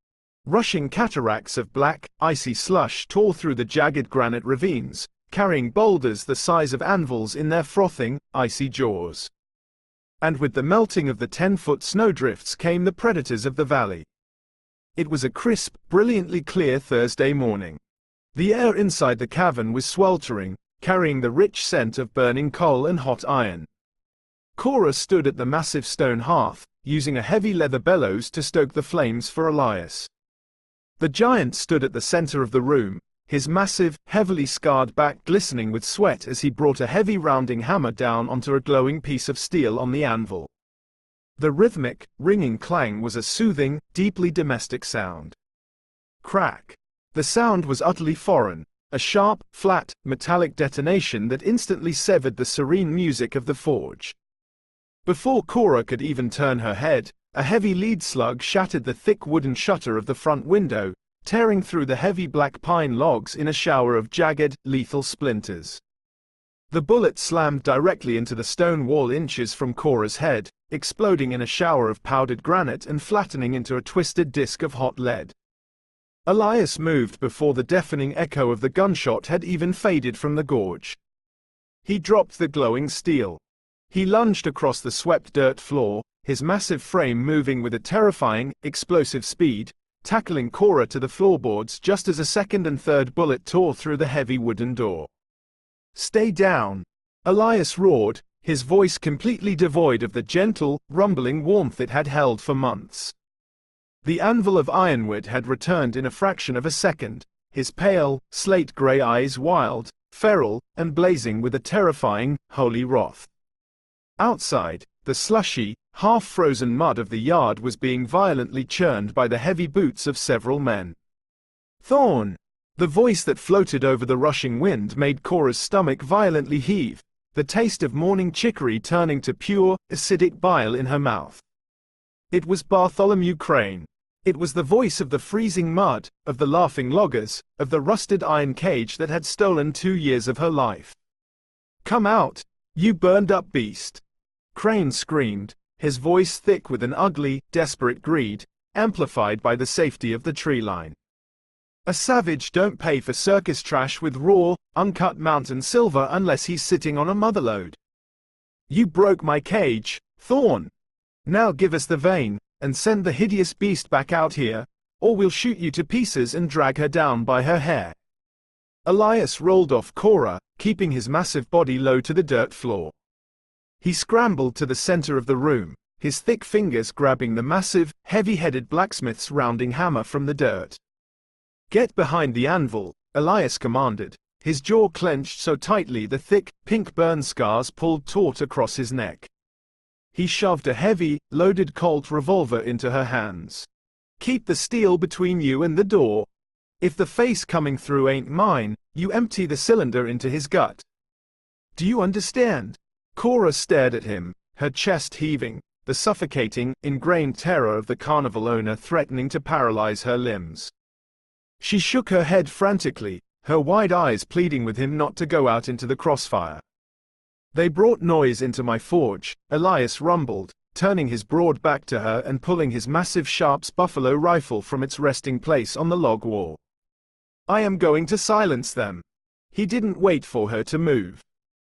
Rushing cataracts of black, icy slush tore through the jagged granite ravines, carrying boulders the size of anvils in their frothing, icy jaws. And with the melting of the 10-foot snowdrifts came the predators of the valley. It was a crisp, brilliantly clear Thursday morning. The air inside the cavern was sweltering, carrying the rich scent of burning coal and hot iron. Cora stood at the massive stone hearth, using a heavy leather bellows to stoke the flames for Elias. The giant stood at the center of the room, his massive, heavily scarred back glistening with sweat as he brought a heavy rounding hammer down onto a glowing piece of steel on the anvil. The rhythmic, ringing clang was a soothing, deeply domestic sound. Crack. The sound was utterly foreign, a sharp, flat, metallic detonation that instantly severed the serene music of the forge. Before Cora could even turn her head, a heavy lead slug shattered the thick wooden shutter of the front window, tearing through the heavy black pine logs in a shower of jagged, lethal splinters. The bullet slammed directly into the stone wall inches from Cora's head, exploding in a shower of powdered granite and flattening into a twisted disk of hot lead. Elias moved before the deafening echo of the gunshot had even faded from the gorge. He dropped the glowing steel. He lunged across the swept dirt floor, his massive frame moving with a terrifying, explosive speed, tackling Cora to the floorboards just as a second and third bullet tore through the heavy wooden door. "Stay down!" Elias roared, his voice completely devoid of the gentle, rumbling warmth it had held for months. The anvil of ironwood had returned in a fraction of a second, his pale, slate-gray eyes wild, feral, and blazing with a terrifying, holy wrath. Outside, the slushy, half-frozen mud of the yard was being violently churned by the heavy boots of several men. "Thorn!" The voice that floated over the rushing wind made Cora's stomach violently heave, the taste of morning chicory turning to pure, acidic bile in her mouth. It was Bartholomew Crane. It was the voice of the freezing mud, of the laughing loggers, of the rusted iron cage that had stolen 2 years of her life. "Come out, you burned-up beast!" Crane screamed, his voice thick with an ugly, desperate greed, amplified by the safety of the tree line. A savage don't pay for circus trash with raw, uncut mountain silver unless he's sitting on a motherlode. "You broke my cage, Thorn! Now give us the vein, and send the hideous beast back out here, or we'll shoot you to pieces and drag her down by her hair." Elias rolled off Cora, keeping his massive body low to the dirt floor. He scrambled to the center of the room, his thick fingers grabbing the massive, heavy-headed blacksmith's rounding hammer from the dirt. "Get behind the anvil," Elias commanded, his jaw clenched so tightly the thick, pink burn scars pulled taut across his neck. He shoved a heavy, loaded Colt revolver into her hands. "Keep the steel between you and the door. If the face coming through ain't mine, you empty the cylinder into his gut. Do you understand?" Cora stared at him, her chest heaving, the suffocating, ingrained terror of the carnival owner threatening to paralyze her limbs. She shook her head frantically, her wide eyes pleading with him not to go out into the crossfire. "They brought noise into my forge," Elias rumbled, turning his broad back to her and pulling his massive Sharps buffalo rifle from its resting place on the log wall. "I am going to silence them." He didn't wait for her to move.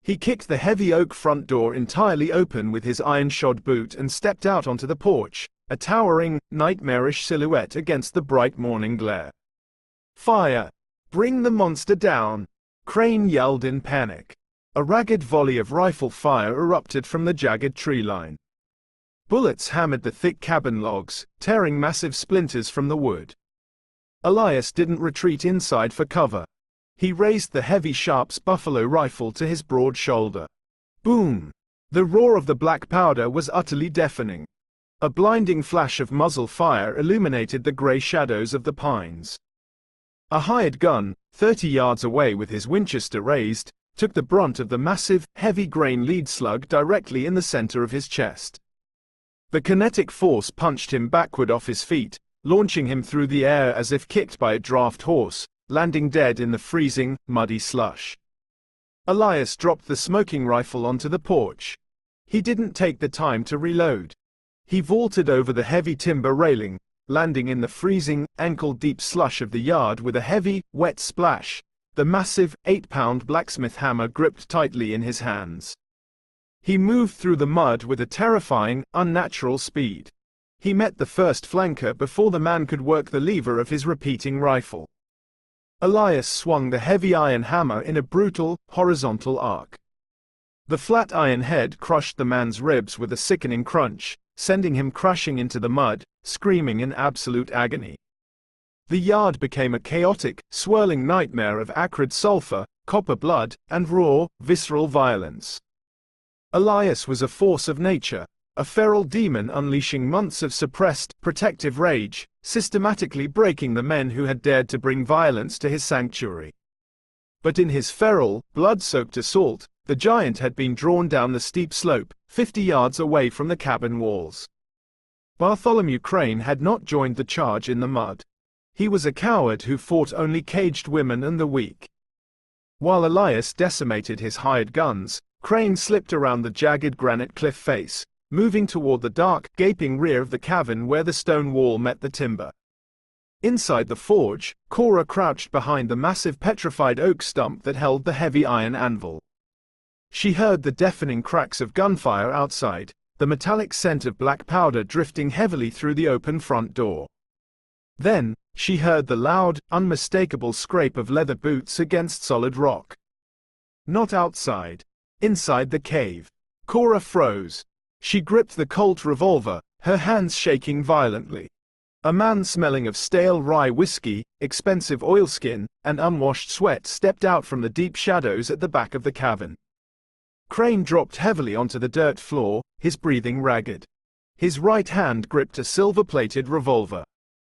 He kicked the heavy oak front door entirely open with his iron-shod boot and stepped out onto the porch, a towering, nightmarish silhouette against the bright morning glare. "Fire! Bring the monster down!" Crane yelled in panic. A ragged volley of rifle fire erupted from the jagged tree line. Bullets hammered the thick cabin logs, tearing massive splinters from the wood. Elias didn't retreat inside for cover. He raised the heavy Sharps buffalo rifle to his broad shoulder. Boom! The roar of the black powder was utterly deafening. A blinding flash of muzzle fire illuminated the gray shadows of the pines. A hired gun, 30 yards away with his Winchester raised, took the brunt of the massive, heavy-grain lead slug directly in the center of his chest. The kinetic force punched him backward off his feet, launching him through the air as if kicked by a draft horse, landing dead in the freezing, muddy slush. Elias dropped the smoking rifle onto the porch. He didn't take the time to reload. He vaulted over the heavy timber railing, landing in the freezing, ankle-deep slush of the yard with a heavy, wet splash, the massive, 8-pound blacksmith hammer gripped tightly in his hands. He moved through the mud with a terrifying, unnatural speed. He met the first flanker before the man could work the lever of his repeating rifle. Elias swung the heavy iron hammer in a brutal, horizontal arc. The flat iron head crushed the man's ribs with a sickening crunch, sending him crashing into the mud, screaming in absolute agony. The yard became a chaotic, swirling nightmare of acrid sulfur, copper blood, and raw, visceral violence. Elias was a force of nature, a feral demon unleashing months of suppressed, protective rage, systematically breaking the men who had dared to bring violence to his sanctuary. But in his feral, blood-soaked assault, the giant had been drawn down the steep slope, 50 yards away from the cabin walls. Bartholomew Crane had not joined the charge in the mud. He was a coward who fought only caged women and the weak. While Elias decimated his hired guns, Crane slipped around the jagged granite cliff face, moving toward the dark, gaping rear of the cavern where the stone wall met the timber. Inside the forge, Cora crouched behind the massive petrified oak stump that held the heavy iron anvil. She heard the deafening cracks of gunfire outside, the metallic scent of black powder drifting heavily through the open front door. Then, she heard the loud, unmistakable scrape of leather boots against solid rock. Not outside. Inside the cave. Cora froze. She gripped the Colt revolver, her hands shaking violently. A man smelling of stale rye whiskey, expensive oilskin, and unwashed sweat stepped out from the deep shadows at the back of the cavern. Crane dropped heavily onto the dirt floor, his breathing ragged. His right hand gripped a silver-plated revolver.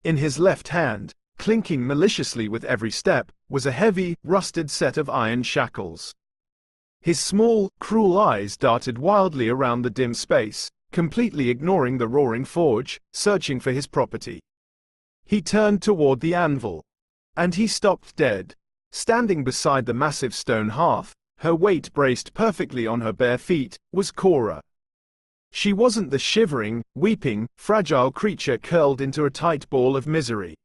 In his left hand, clinking maliciously with every step, was a heavy, rusted set of iron shackles. His small, cruel eyes darted wildly around the dim space, completely ignoring the roaring forge, searching for his property. He turned toward the anvil. And he stopped dead. Standing beside the massive stone hearth, her weight braced perfectly on her bare feet, was Cora. She wasn't the shivering, weeping, fragile creature curled into a tight ball of misery.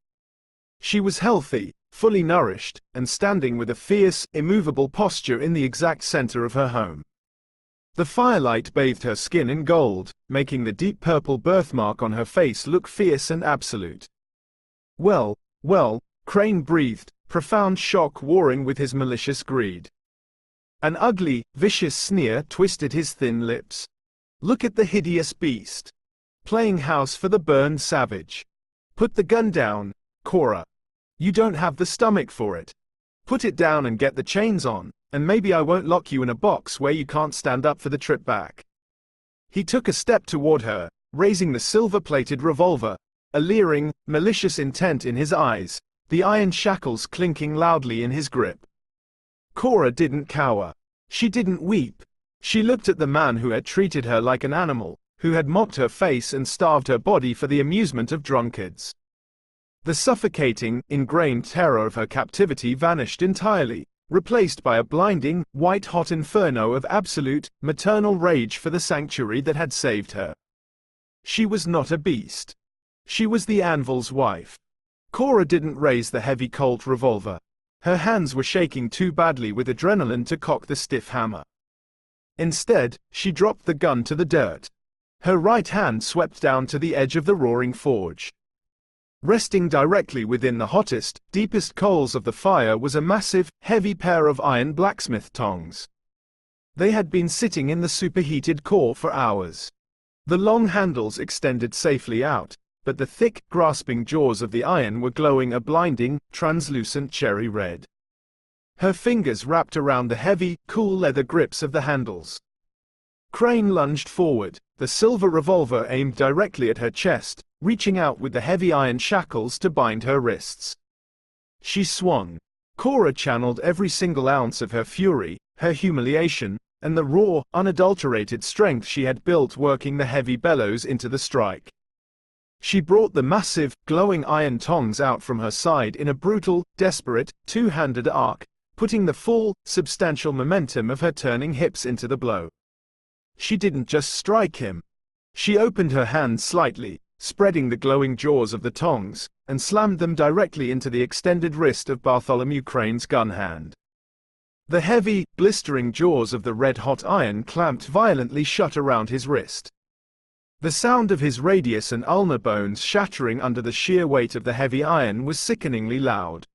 She was healthy, fully nourished, and standing with a fierce, immovable posture in the exact center of her home. The firelight bathed her skin in gold, making the deep purple birthmark on her face look fierce and absolute. Well, Crane breathed, profound shock warring with his malicious greed. An ugly, vicious sneer twisted his thin lips. Look at the hideous beast. Playing house for the burned savage. Put the gun down, Cora. You don't have the stomach for it. Put it down and get the chains on, and maybe I won't lock you in a box where you can't stand up for the trip back. He took a step toward her, raising the silver-plated revolver, a leering, malicious intent in his eyes, the iron shackles clinking loudly in his grip. Cora didn't cower. She didn't weep. She looked at the man who had treated her like an animal, who had mocked her face and starved her body for the amusement of drunkards. The suffocating, ingrained terror of her captivity vanished entirely, replaced by a blinding, white-hot inferno of absolute, maternal rage for the sanctuary that had saved her. She was not a beast. She was the anvil's wife. Cora didn't raise the heavy Colt revolver. Her hands were shaking too badly with adrenaline to cock the stiff hammer. Instead, she dropped the gun to the dirt. Her right hand swept down to the edge of the roaring forge. Resting directly within the hottest, deepest coals of the fire was a massive, heavy pair of iron blacksmith tongs. They had been sitting in the superheated core for hours. The long handles extended safely out, but the thick, grasping jaws of the iron were glowing a blinding, translucent cherry red. Her fingers wrapped around the heavy, cool leather grips of the handles. Crane lunged forward, the silver revolver aimed directly at her chest, reaching out with the heavy iron shackles to bind her wrists. She swung. Cora channeled every single ounce of her fury, her humiliation, and the raw, unadulterated strength she had built working the heavy bellows into the strike. She brought the massive, glowing iron tongs out from her side in a brutal, desperate, two-handed arc, putting the full, substantial momentum of her turning hips into the blow. She didn't just strike him. She opened her hand slightly, spreading the glowing jaws of the tongs, and slammed them directly into the extended wrist of Bartholomew Crane's gun hand. The heavy, blistering jaws of the red-hot iron clamped violently shut around his wrist. The sound of his radius and ulnar bones shattering under the sheer weight of the heavy iron was sickeningly loud.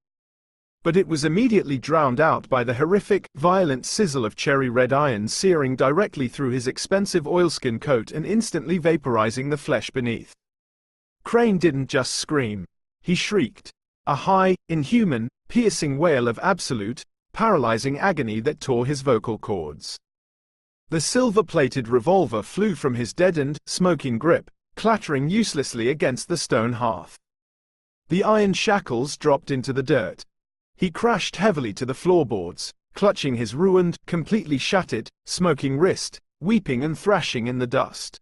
But it was immediately drowned out by the horrific, violent sizzle of cherry-red iron searing directly through his expensive oilskin coat and instantly vaporizing the flesh beneath. Crane didn't just scream. He shrieked. A high, inhuman, piercing wail of absolute, paralyzing agony that tore his vocal cords. The silver-plated revolver flew from his deadened, smoking grip, clattering uselessly against the stone hearth. The iron shackles dropped into the dirt. He crashed heavily to the floorboards, clutching his ruined, completely shattered, smoking wrist, weeping and thrashing in the dust.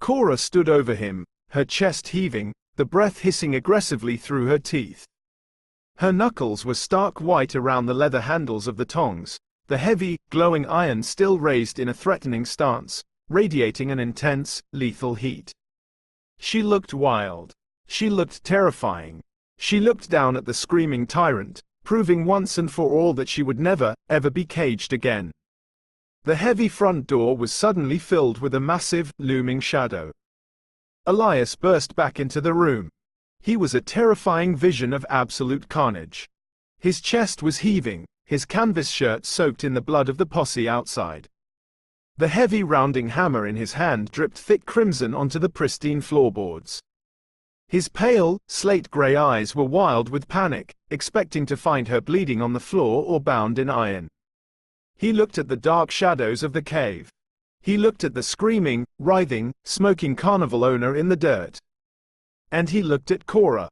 Cora stood over him, her chest heaving, the breath hissing aggressively through her teeth. Her knuckles were stark white around the leather handles of the tongs, the heavy, glowing iron still raised in a threatening stance, radiating an intense, lethal heat. She looked wild. She looked terrifying. She looked down at the screaming tyrant, proving once and for all that she would never, ever be caged again. The heavy front door was suddenly filled with a massive, looming shadow. Elias burst back into the room. He was a terrifying vision of absolute carnage. His chest was heaving, his canvas shirt soaked in the blood of the posse outside. The heavy rounding hammer in his hand dripped thick crimson onto the pristine floorboards. His pale, slate-gray eyes were wild with panic, expecting to find her bleeding on the floor or bound in iron. He looked at the dark shadows of the cave. He looked at the screaming, writhing, smoking carnival owner in the dirt. And he looked at Cora.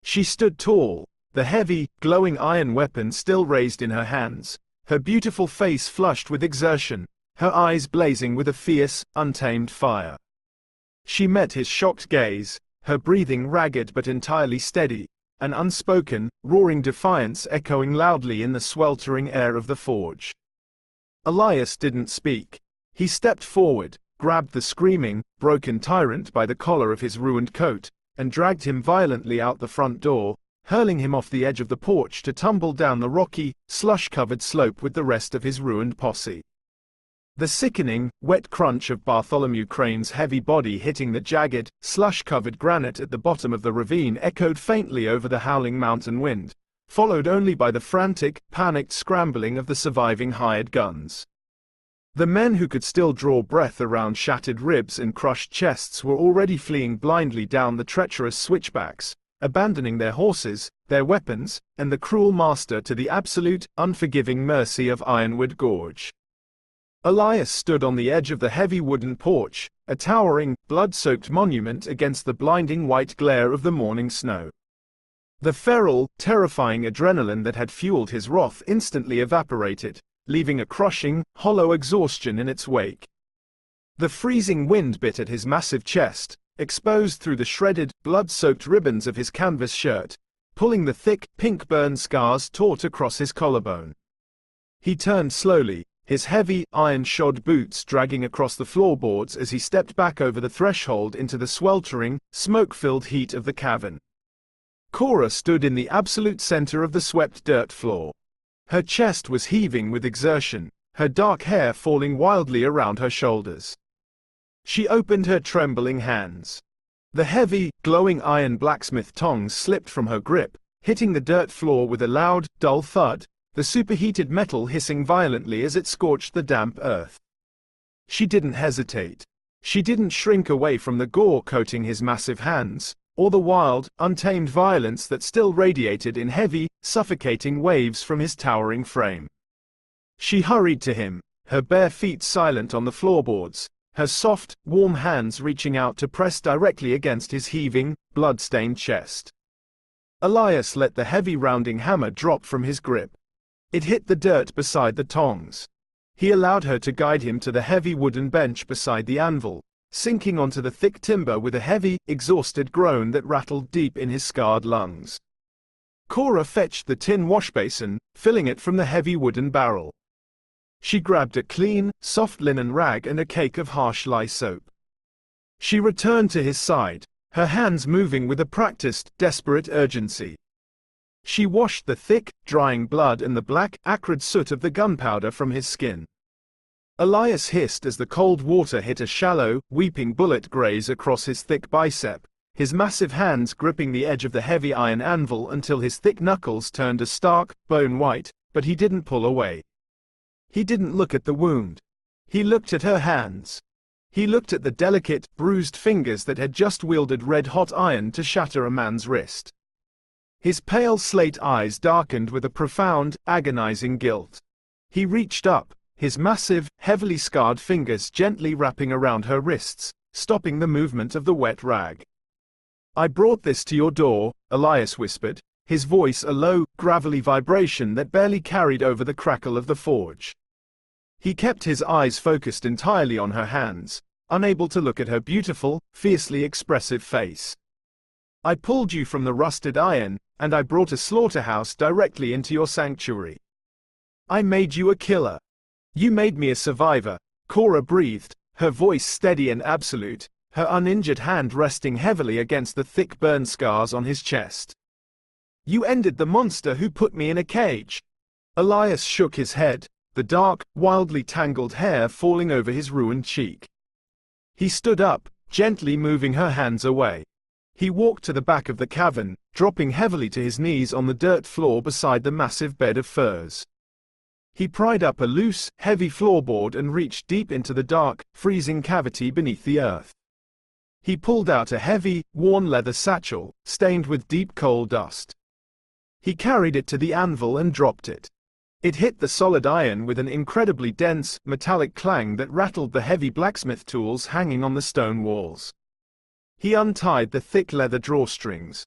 She stood tall, the heavy, glowing iron weapon still raised in her hands, her beautiful face flushed with exertion, her eyes blazing with a fierce, untamed fire. She met his shocked gaze, her breathing ragged but entirely steady, an unspoken, roaring defiance echoing loudly in the sweltering air of the forge. Elias didn't speak. He stepped forward, grabbed the screaming, broken tyrant by the collar of his ruined coat, and dragged him violently out the front door, hurling him off the edge of the porch to tumble down the rocky, slush-covered slope with the rest of his ruined posse. The sickening, wet crunch of Bartholomew Crane's heavy body hitting the jagged, slush-covered granite at the bottom of the ravine echoed faintly over the howling mountain wind, followed only by the frantic, panicked scrambling of the surviving hired guns. The men who could still draw breath around shattered ribs and crushed chests were already fleeing blindly down the treacherous switchbacks, abandoning their horses, their weapons, and the cruel master to the absolute, unforgiving mercy of Ironwood Gorge. Elias stood on the edge of the heavy wooden porch, a towering, blood-soaked monument against the blinding white glare of the morning snow. The feral, terrifying adrenaline that had fueled his wrath instantly evaporated, leaving a crushing, hollow exhaustion in its wake. The freezing wind bit at his massive chest, exposed through the shredded, blood-soaked ribbons of his canvas shirt, pulling the thick, pink burn scars taut across his collarbone. He turned slowly, his heavy, iron-shod boots dragging across the floorboards as he stepped back over the threshold into the sweltering, smoke-filled heat of the cavern. Cora stood in the absolute center of the swept dirt floor. Her chest was heaving with exertion, her dark hair falling wildly around her shoulders. She opened her trembling hands. The heavy, glowing iron blacksmith tongs slipped from her grip, hitting the dirt floor with a loud, dull thud, the superheated metal hissing violently as it scorched the damp earth. She didn't hesitate. She didn't shrink away from the gore coating his massive hands, or the wild, untamed violence that still radiated in heavy, suffocating waves from his towering frame. She hurried to him, her bare feet silent on the floorboards, her soft, warm hands reaching out to press directly against his heaving, blood-stained chest. Elias let the heavy rounding hammer drop from his grip. It hit the dirt beside the tongs. He allowed her to guide him to the heavy wooden bench beside the anvil, sinking onto the thick timber with a heavy, exhausted groan that rattled deep in his scarred lungs. Cora fetched the tin washbasin, filling it from the heavy wooden barrel. She grabbed a clean, soft linen rag and a cake of harsh lye soap. She returned to his side, her hands moving with a practiced, desperate urgency. She washed the thick, drying blood and the black, acrid soot of the gunpowder from his skin. Elias hissed as the cold water hit a shallow, weeping bullet graze across his thick bicep, his massive hands gripping the edge of the heavy iron anvil until his thick knuckles turned a stark, bone white, but he didn't pull away. He didn't look at the wound. He looked at her hands. He looked at the delicate, bruised fingers that had just wielded red-hot iron to shatter a man's wrist. His pale slate eyes darkened with a profound, agonizing guilt. He reached up, his massive, heavily scarred fingers gently wrapping around her wrists, stopping the movement of the wet rag. "I brought this to your door," Elias whispered, his voice a low, gravelly vibration that barely carried over the crackle of the forge. He kept his eyes focused entirely on her hands, unable to look at her beautiful, fiercely expressive face. "I pulled you from the rusted iron, and I brought a slaughterhouse directly into your sanctuary. I made you a killer. You made me a survivor," Cora breathed, her voice steady and absolute, her uninjured hand resting heavily against the thick burn scars on his chest. "You ended the monster who put me in a cage." Elias shook his head, the dark, wildly tangled hair falling over his ruined cheek. He stood up, gently moving her hands away. He walked to the back of the cavern, dropping heavily to his knees on the dirt floor beside the massive bed of furs. He pried up a loose, heavy floorboard and reached deep into the dark, freezing cavity beneath the earth. He pulled out a heavy, worn leather satchel, stained with deep coal dust. He carried it to the anvil and dropped it. It hit the solid iron with an incredibly dense, metallic clang that rattled the heavy blacksmith tools hanging on the stone walls. He untied the thick leather drawstrings.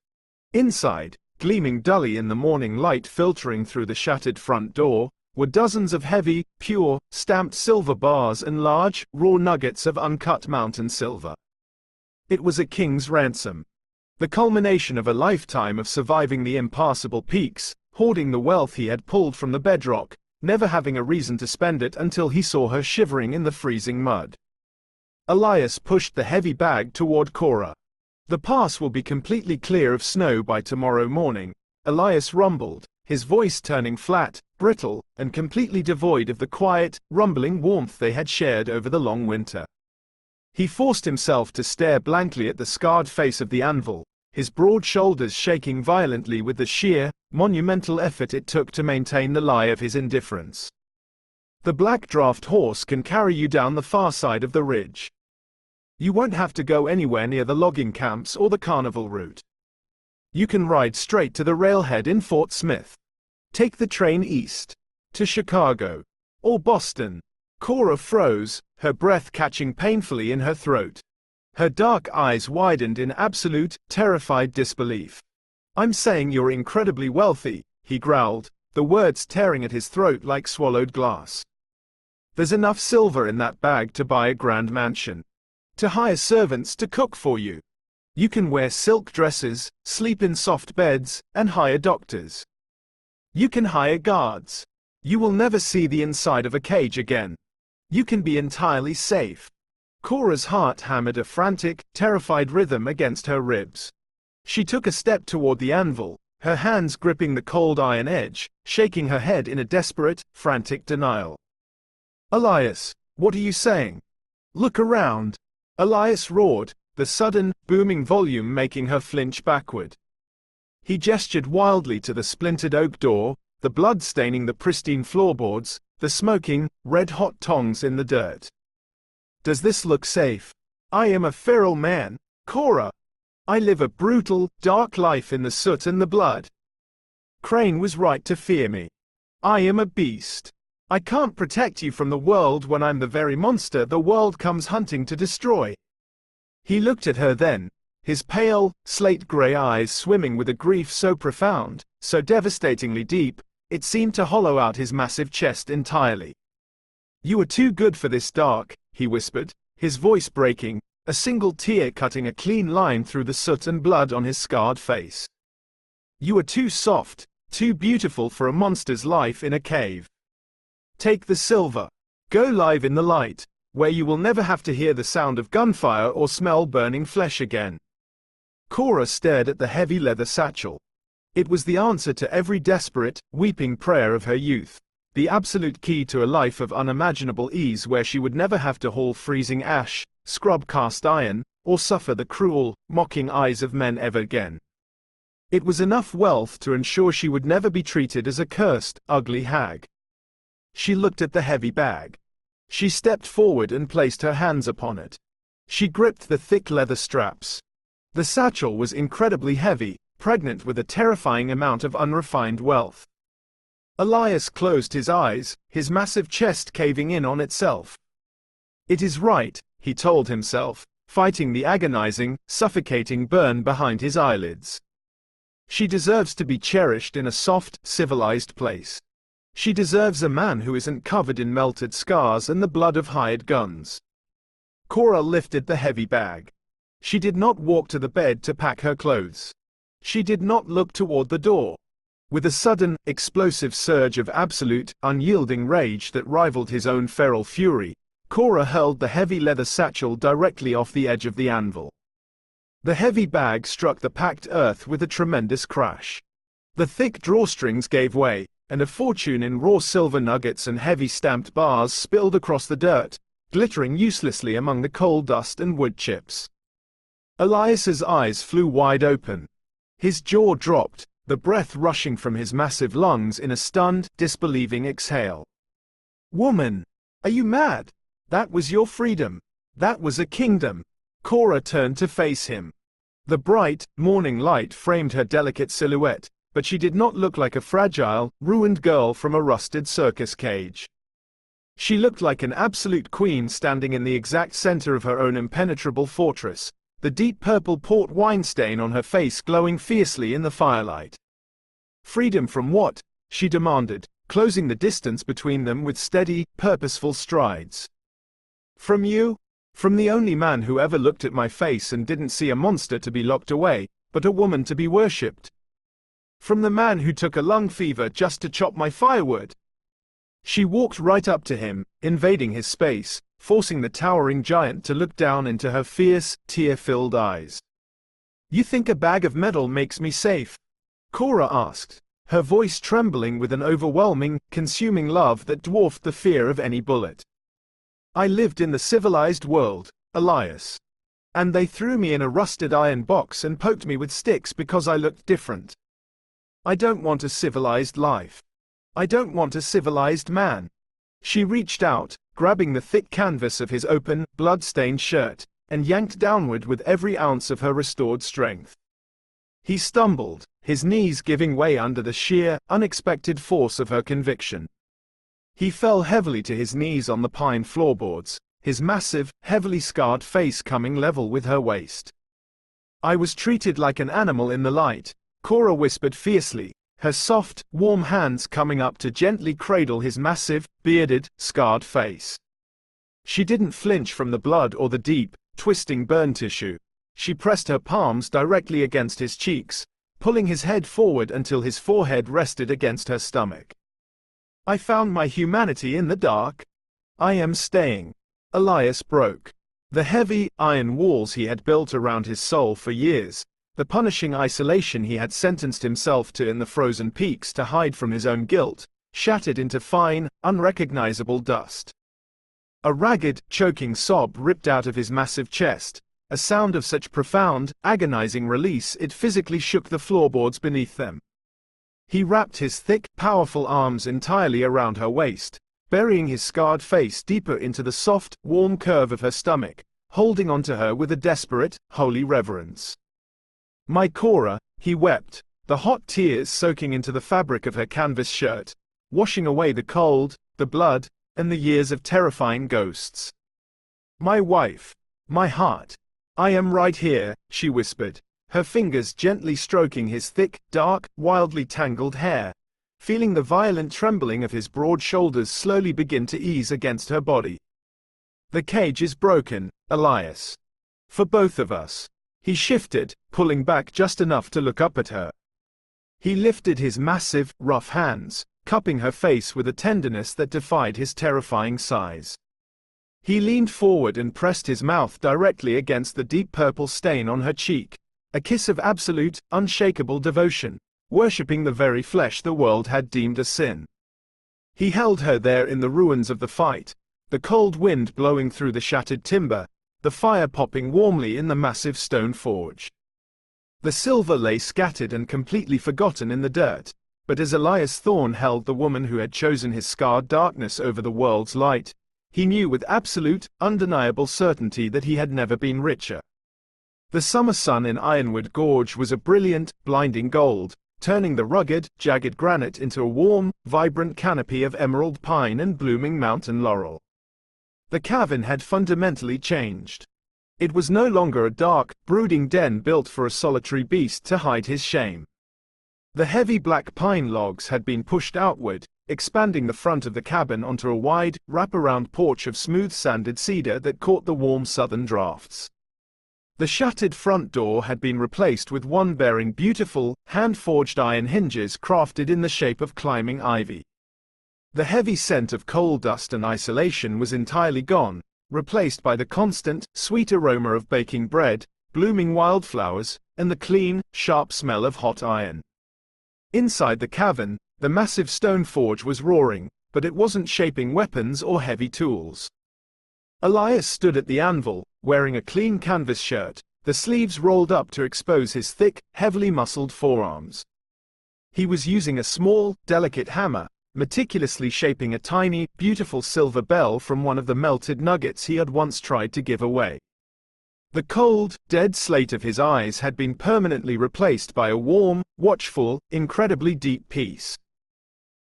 Inside, gleaming dully in the morning light filtering through the shattered front door, were dozens of heavy, pure, stamped silver bars and large, raw nuggets of uncut mountain silver. It was a king's ransom. The culmination of a lifetime of surviving the impassable peaks, hoarding the wealth he had pulled from the bedrock, never having a reason to spend it until he saw her shivering in the freezing mud. Elias pushed the heavy bag toward Cora. "The pass will be completely clear of snow by tomorrow morning," Elias rumbled, his voice turning flat, brittle, and completely devoid of the quiet, rumbling warmth they had shared over the long winter. He forced himself to stare blankly at the scarred face of the anvil, his broad shoulders shaking violently with the sheer, monumental effort it took to maintain the lie of his indifference. "The black draft horse can carry you down the far side of the ridge. You won't have to go anywhere near the logging camps or the carnival route. You can ride straight to the railhead in Fort Smith. Take the train east, to Chicago, or Boston." Cora froze, her breath catching painfully in her throat. Her dark eyes widened in absolute, terrified disbelief. "I'm saying you're incredibly wealthy," he growled, the words tearing at his throat like swallowed glass. "There's enough silver in that bag to buy a grand mansion. To hire servants to cook for you. You can wear silk dresses, sleep in soft beds, and hire doctors. You can hire guards. You will never see the inside of a cage again. You can be entirely safe." Cora's heart hammered a frantic, terrified rhythm against her ribs. She took a step toward the anvil, her hands gripping the cold iron edge, shaking her head in a desperate, frantic denial. "Elias, what are you saying? Look around!" Elias roared, the sudden, booming volume making her flinch backward. He gestured wildly to the splintered oak door, the blood staining the pristine floorboards, the smoking, red-hot tongs in the dirt. "Does this look safe?" I am a feral man, Cora. I live a brutal, dark life in the soot and the blood. Crane was right to fear me. I am a beast. I can't protect you from the world when I'm the very monster the world comes hunting to destroy. He looked at her then, his pale, slate-grey eyes swimming with a grief so profound, so devastatingly deep, it seemed to hollow out his massive chest entirely. You are too good for this dark, he whispered, his voice breaking, a single tear cutting a clean line through the soot and blood on his scarred face. You are too soft, too beautiful for a monster's life in a cave. Take the silver. Go live in the light, where you will never have to hear the sound of gunfire or smell burning flesh again. Cora stared at the heavy leather satchel. It was the answer to every desperate, weeping prayer of her youth, the absolute key to a life of unimaginable ease where she would never have to haul freezing ash, scrub cast iron, or suffer the cruel, mocking eyes of men ever again. It was enough wealth to ensure she would never be treated as a cursed, ugly hag. She looked at the heavy bag. She stepped forward and placed her hands upon it. She gripped the thick leather straps. The satchel was incredibly heavy, pregnant with a terrifying amount of unrefined wealth. Elias closed his eyes, his massive chest caving in on itself. It is right, he told himself, fighting the agonizing, suffocating burn behind his eyelids. She deserves to be cherished in a soft, civilized place. She deserves a man who isn't covered in melted scars and the blood of hired guns. Cora lifted the heavy bag. She did not walk to the bed to pack her clothes. She did not look toward the door. With a sudden, explosive surge of absolute, unyielding rage that rivaled his own feral fury, Cora hurled the heavy leather satchel directly off the edge of the anvil. The heavy bag struck the packed earth with a tremendous crash. The thick drawstrings gave way, and a fortune in raw silver nuggets and heavy stamped bars spilled across the dirt, glittering uselessly among the coal dust and wood chips. Elias's eyes flew wide open. His jaw dropped, the breath rushing from his massive lungs in a stunned, disbelieving exhale. Woman! Are you mad? That was your freedom. That was a kingdom. Cora turned to face him. The bright, morning light framed her delicate silhouette, but she did not look like a fragile, ruined girl from a rusted circus cage. She looked like an absolute queen standing in the exact center of her own impenetrable fortress, the deep purple port wine stain on her face glowing fiercely in the firelight. Freedom from what? She demanded, closing the distance between them with steady, purposeful strides. From you? From the only man who ever looked at my face and didn't see a monster to be locked away, but a woman to be worshipped. From the man who took a lung fever just to chop my firewood. She walked right up to him, invading his space, forcing the towering giant to look down into her fierce, tear-filled eyes. You think a bag of metal makes me safe? Cora asked, her voice trembling with an overwhelming, consuming love that dwarfed the fear of any bullet. I lived in the civilized world, Elias. And they threw me in a rusted iron box and poked me with sticks because I looked different. I don't want a civilized life. I don't want a civilized man. She reached out, grabbing the thick canvas of his open, blood-stained shirt, and yanked downward with every ounce of her restored strength. He stumbled, his knees giving way under the sheer, unexpected force of her conviction. He fell heavily to his knees on the pine floorboards, his massive, heavily scarred face coming level with her waist. I was treated like an animal in the light, Cora whispered fiercely, her soft, warm hands coming up to gently cradle his massive, bearded, scarred face. She didn't flinch from the blood or the deep, twisting burn tissue. She pressed her palms directly against his cheeks, pulling his head forward until his forehead rested against her stomach. I found my humanity in the dark. I am staying. Elias broke. The heavy, iron walls he had built around his soul for years, the punishing isolation he had sentenced himself to in the frozen peaks to hide from his own guilt, shattered into fine, unrecognizable dust. A ragged, choking sob ripped out of his massive chest, a sound of such profound, agonizing release it physically shook the floorboards beneath them. He wrapped his thick, powerful arms entirely around her waist, burying his scarred face deeper into the soft, warm curve of her stomach, holding onto her with a desperate, holy reverence. "My Cora," he wept, the hot tears soaking into the fabric of her canvas shirt, washing away the cold, the blood, and the years of terrifying ghosts. "My wife. My heart. I am right here," she whispered, her fingers gently stroking his thick, dark, wildly tangled hair, feeling the violent trembling of his broad shoulders slowly begin to ease against her body. "The cage is broken, Elias. For both of us." He shifted, pulling back just enough to look up at her. He lifted his massive, rough hands, cupping her face with a tenderness that defied his terrifying size. He leaned forward and pressed his mouth directly against the deep purple stain on her cheek, a kiss of absolute, unshakable devotion, worshipping the very flesh the world had deemed a sin. He held her there in the ruins of the fight, the cold wind blowing through the shattered timber, the fire popping warmly in the massive stone forge. The silver lay scattered and completely forgotten in the dirt, but as Elias Thorne held the woman who had chosen his scarred darkness over the world's light, he knew with absolute, undeniable certainty that he had never been richer. The summer sun in Ironwood Gorge was a brilliant, blinding gold, turning the rugged, jagged granite into a warm, vibrant canopy of emerald pine and blooming mountain laurel. The cavern had fundamentally changed. It was no longer a dark, brooding den built for a solitary beast to hide his shame. The heavy black pine logs had been pushed outward, expanding the front of the cabin onto a wide, wraparound porch of smooth-sanded cedar that caught the warm southern drafts. The shuttered front door had been replaced with one bearing beautiful, hand-forged iron hinges crafted in the shape of climbing ivy. The heavy scent of coal dust and isolation was entirely gone, replaced by the constant, sweet aroma of baking bread, blooming wildflowers, and the clean, sharp smell of hot iron. Inside the cavern, the massive stone forge was roaring, but it wasn't shaping weapons or heavy tools. Elias stood at the anvil, wearing a clean canvas shirt, the sleeves rolled up to expose his thick, heavily muscled forearms. He was using a small, delicate hammer, meticulously shaping a tiny, beautiful silver bell from one of the melted nuggets he had once tried to give away. The cold, dead slate of his eyes had been permanently replaced by a warm, watchful, incredibly deep peace.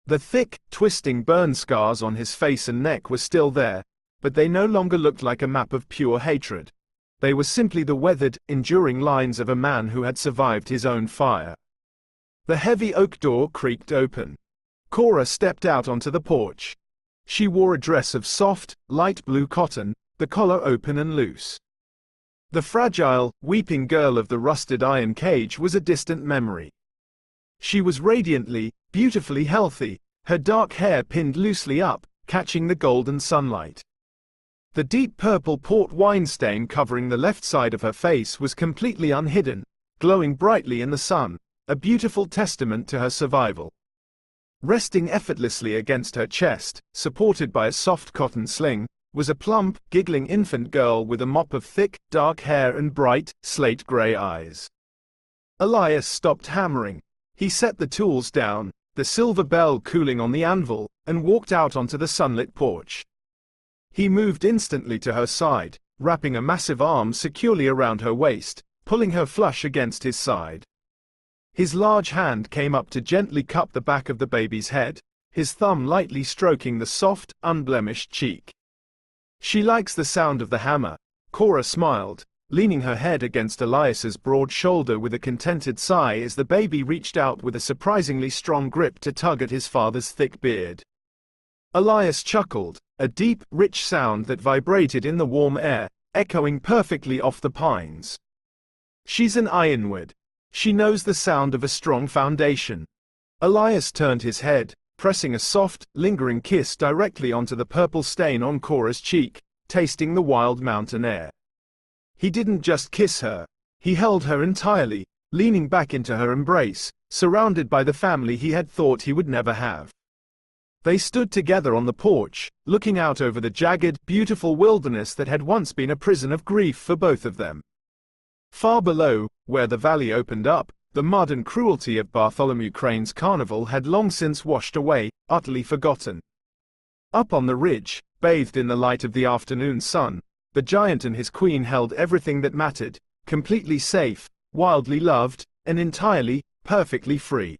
The thick, twisting burn scars on his face and neck were still there, but they no longer looked like a map of pure hatred. They were simply the weathered, enduring lines of a man who had survived his own fire. The heavy oak door creaked open. Cora stepped out onto the porch. She wore a dress of soft, light blue cotton, the collar open and loose. The fragile, weeping girl of the rusted iron cage was a distant memory. She was radiantly, beautifully healthy, her dark hair pinned loosely up, catching the golden sunlight. The deep purple port wine stain covering the left side of her face was completely unhidden, glowing brightly in the sun, a beautiful testament to her survival. Resting effortlessly against her chest, supported by a soft cotton sling, was a plump, giggling infant girl with a mop of thick, dark hair and bright, slate-gray eyes. Elias stopped hammering. He set the tools down, the silver bell cooling on the anvil, and walked out onto the sunlit porch. He moved instantly to her side, wrapping a massive arm securely around her waist, pulling her flush against his side. His large hand came up to gently cup the back of the baby's head, his thumb lightly stroking the soft, unblemished cheek. "She likes the sound of the hammer," Cora smiled, leaning her head against Elias's broad shoulder with a contented sigh as the baby reached out with a surprisingly strong grip to tug at his father's thick beard. Elias chuckled, a deep, rich sound that vibrated in the warm air, echoing perfectly off the pines. "She's an ironwood. She knows the sound of a strong foundation." Elias turned his head, pressing a soft, lingering kiss directly onto the purple stain on Cora's cheek, tasting the wild mountain air. He didn't just kiss her. He held her entirely, leaning back into her embrace, surrounded by the family he had thought he would never have. They stood together on the porch, looking out over the jagged, beautiful wilderness that had once been a prison of grief for both of them. Far below, where the valley opened up, the mud and cruelty of Bartholomew Crane's carnival had long since washed away, utterly forgotten. Up on the ridge, bathed in the light of the afternoon sun, the giant and his queen held everything that mattered, completely safe, wildly loved, and entirely, perfectly free.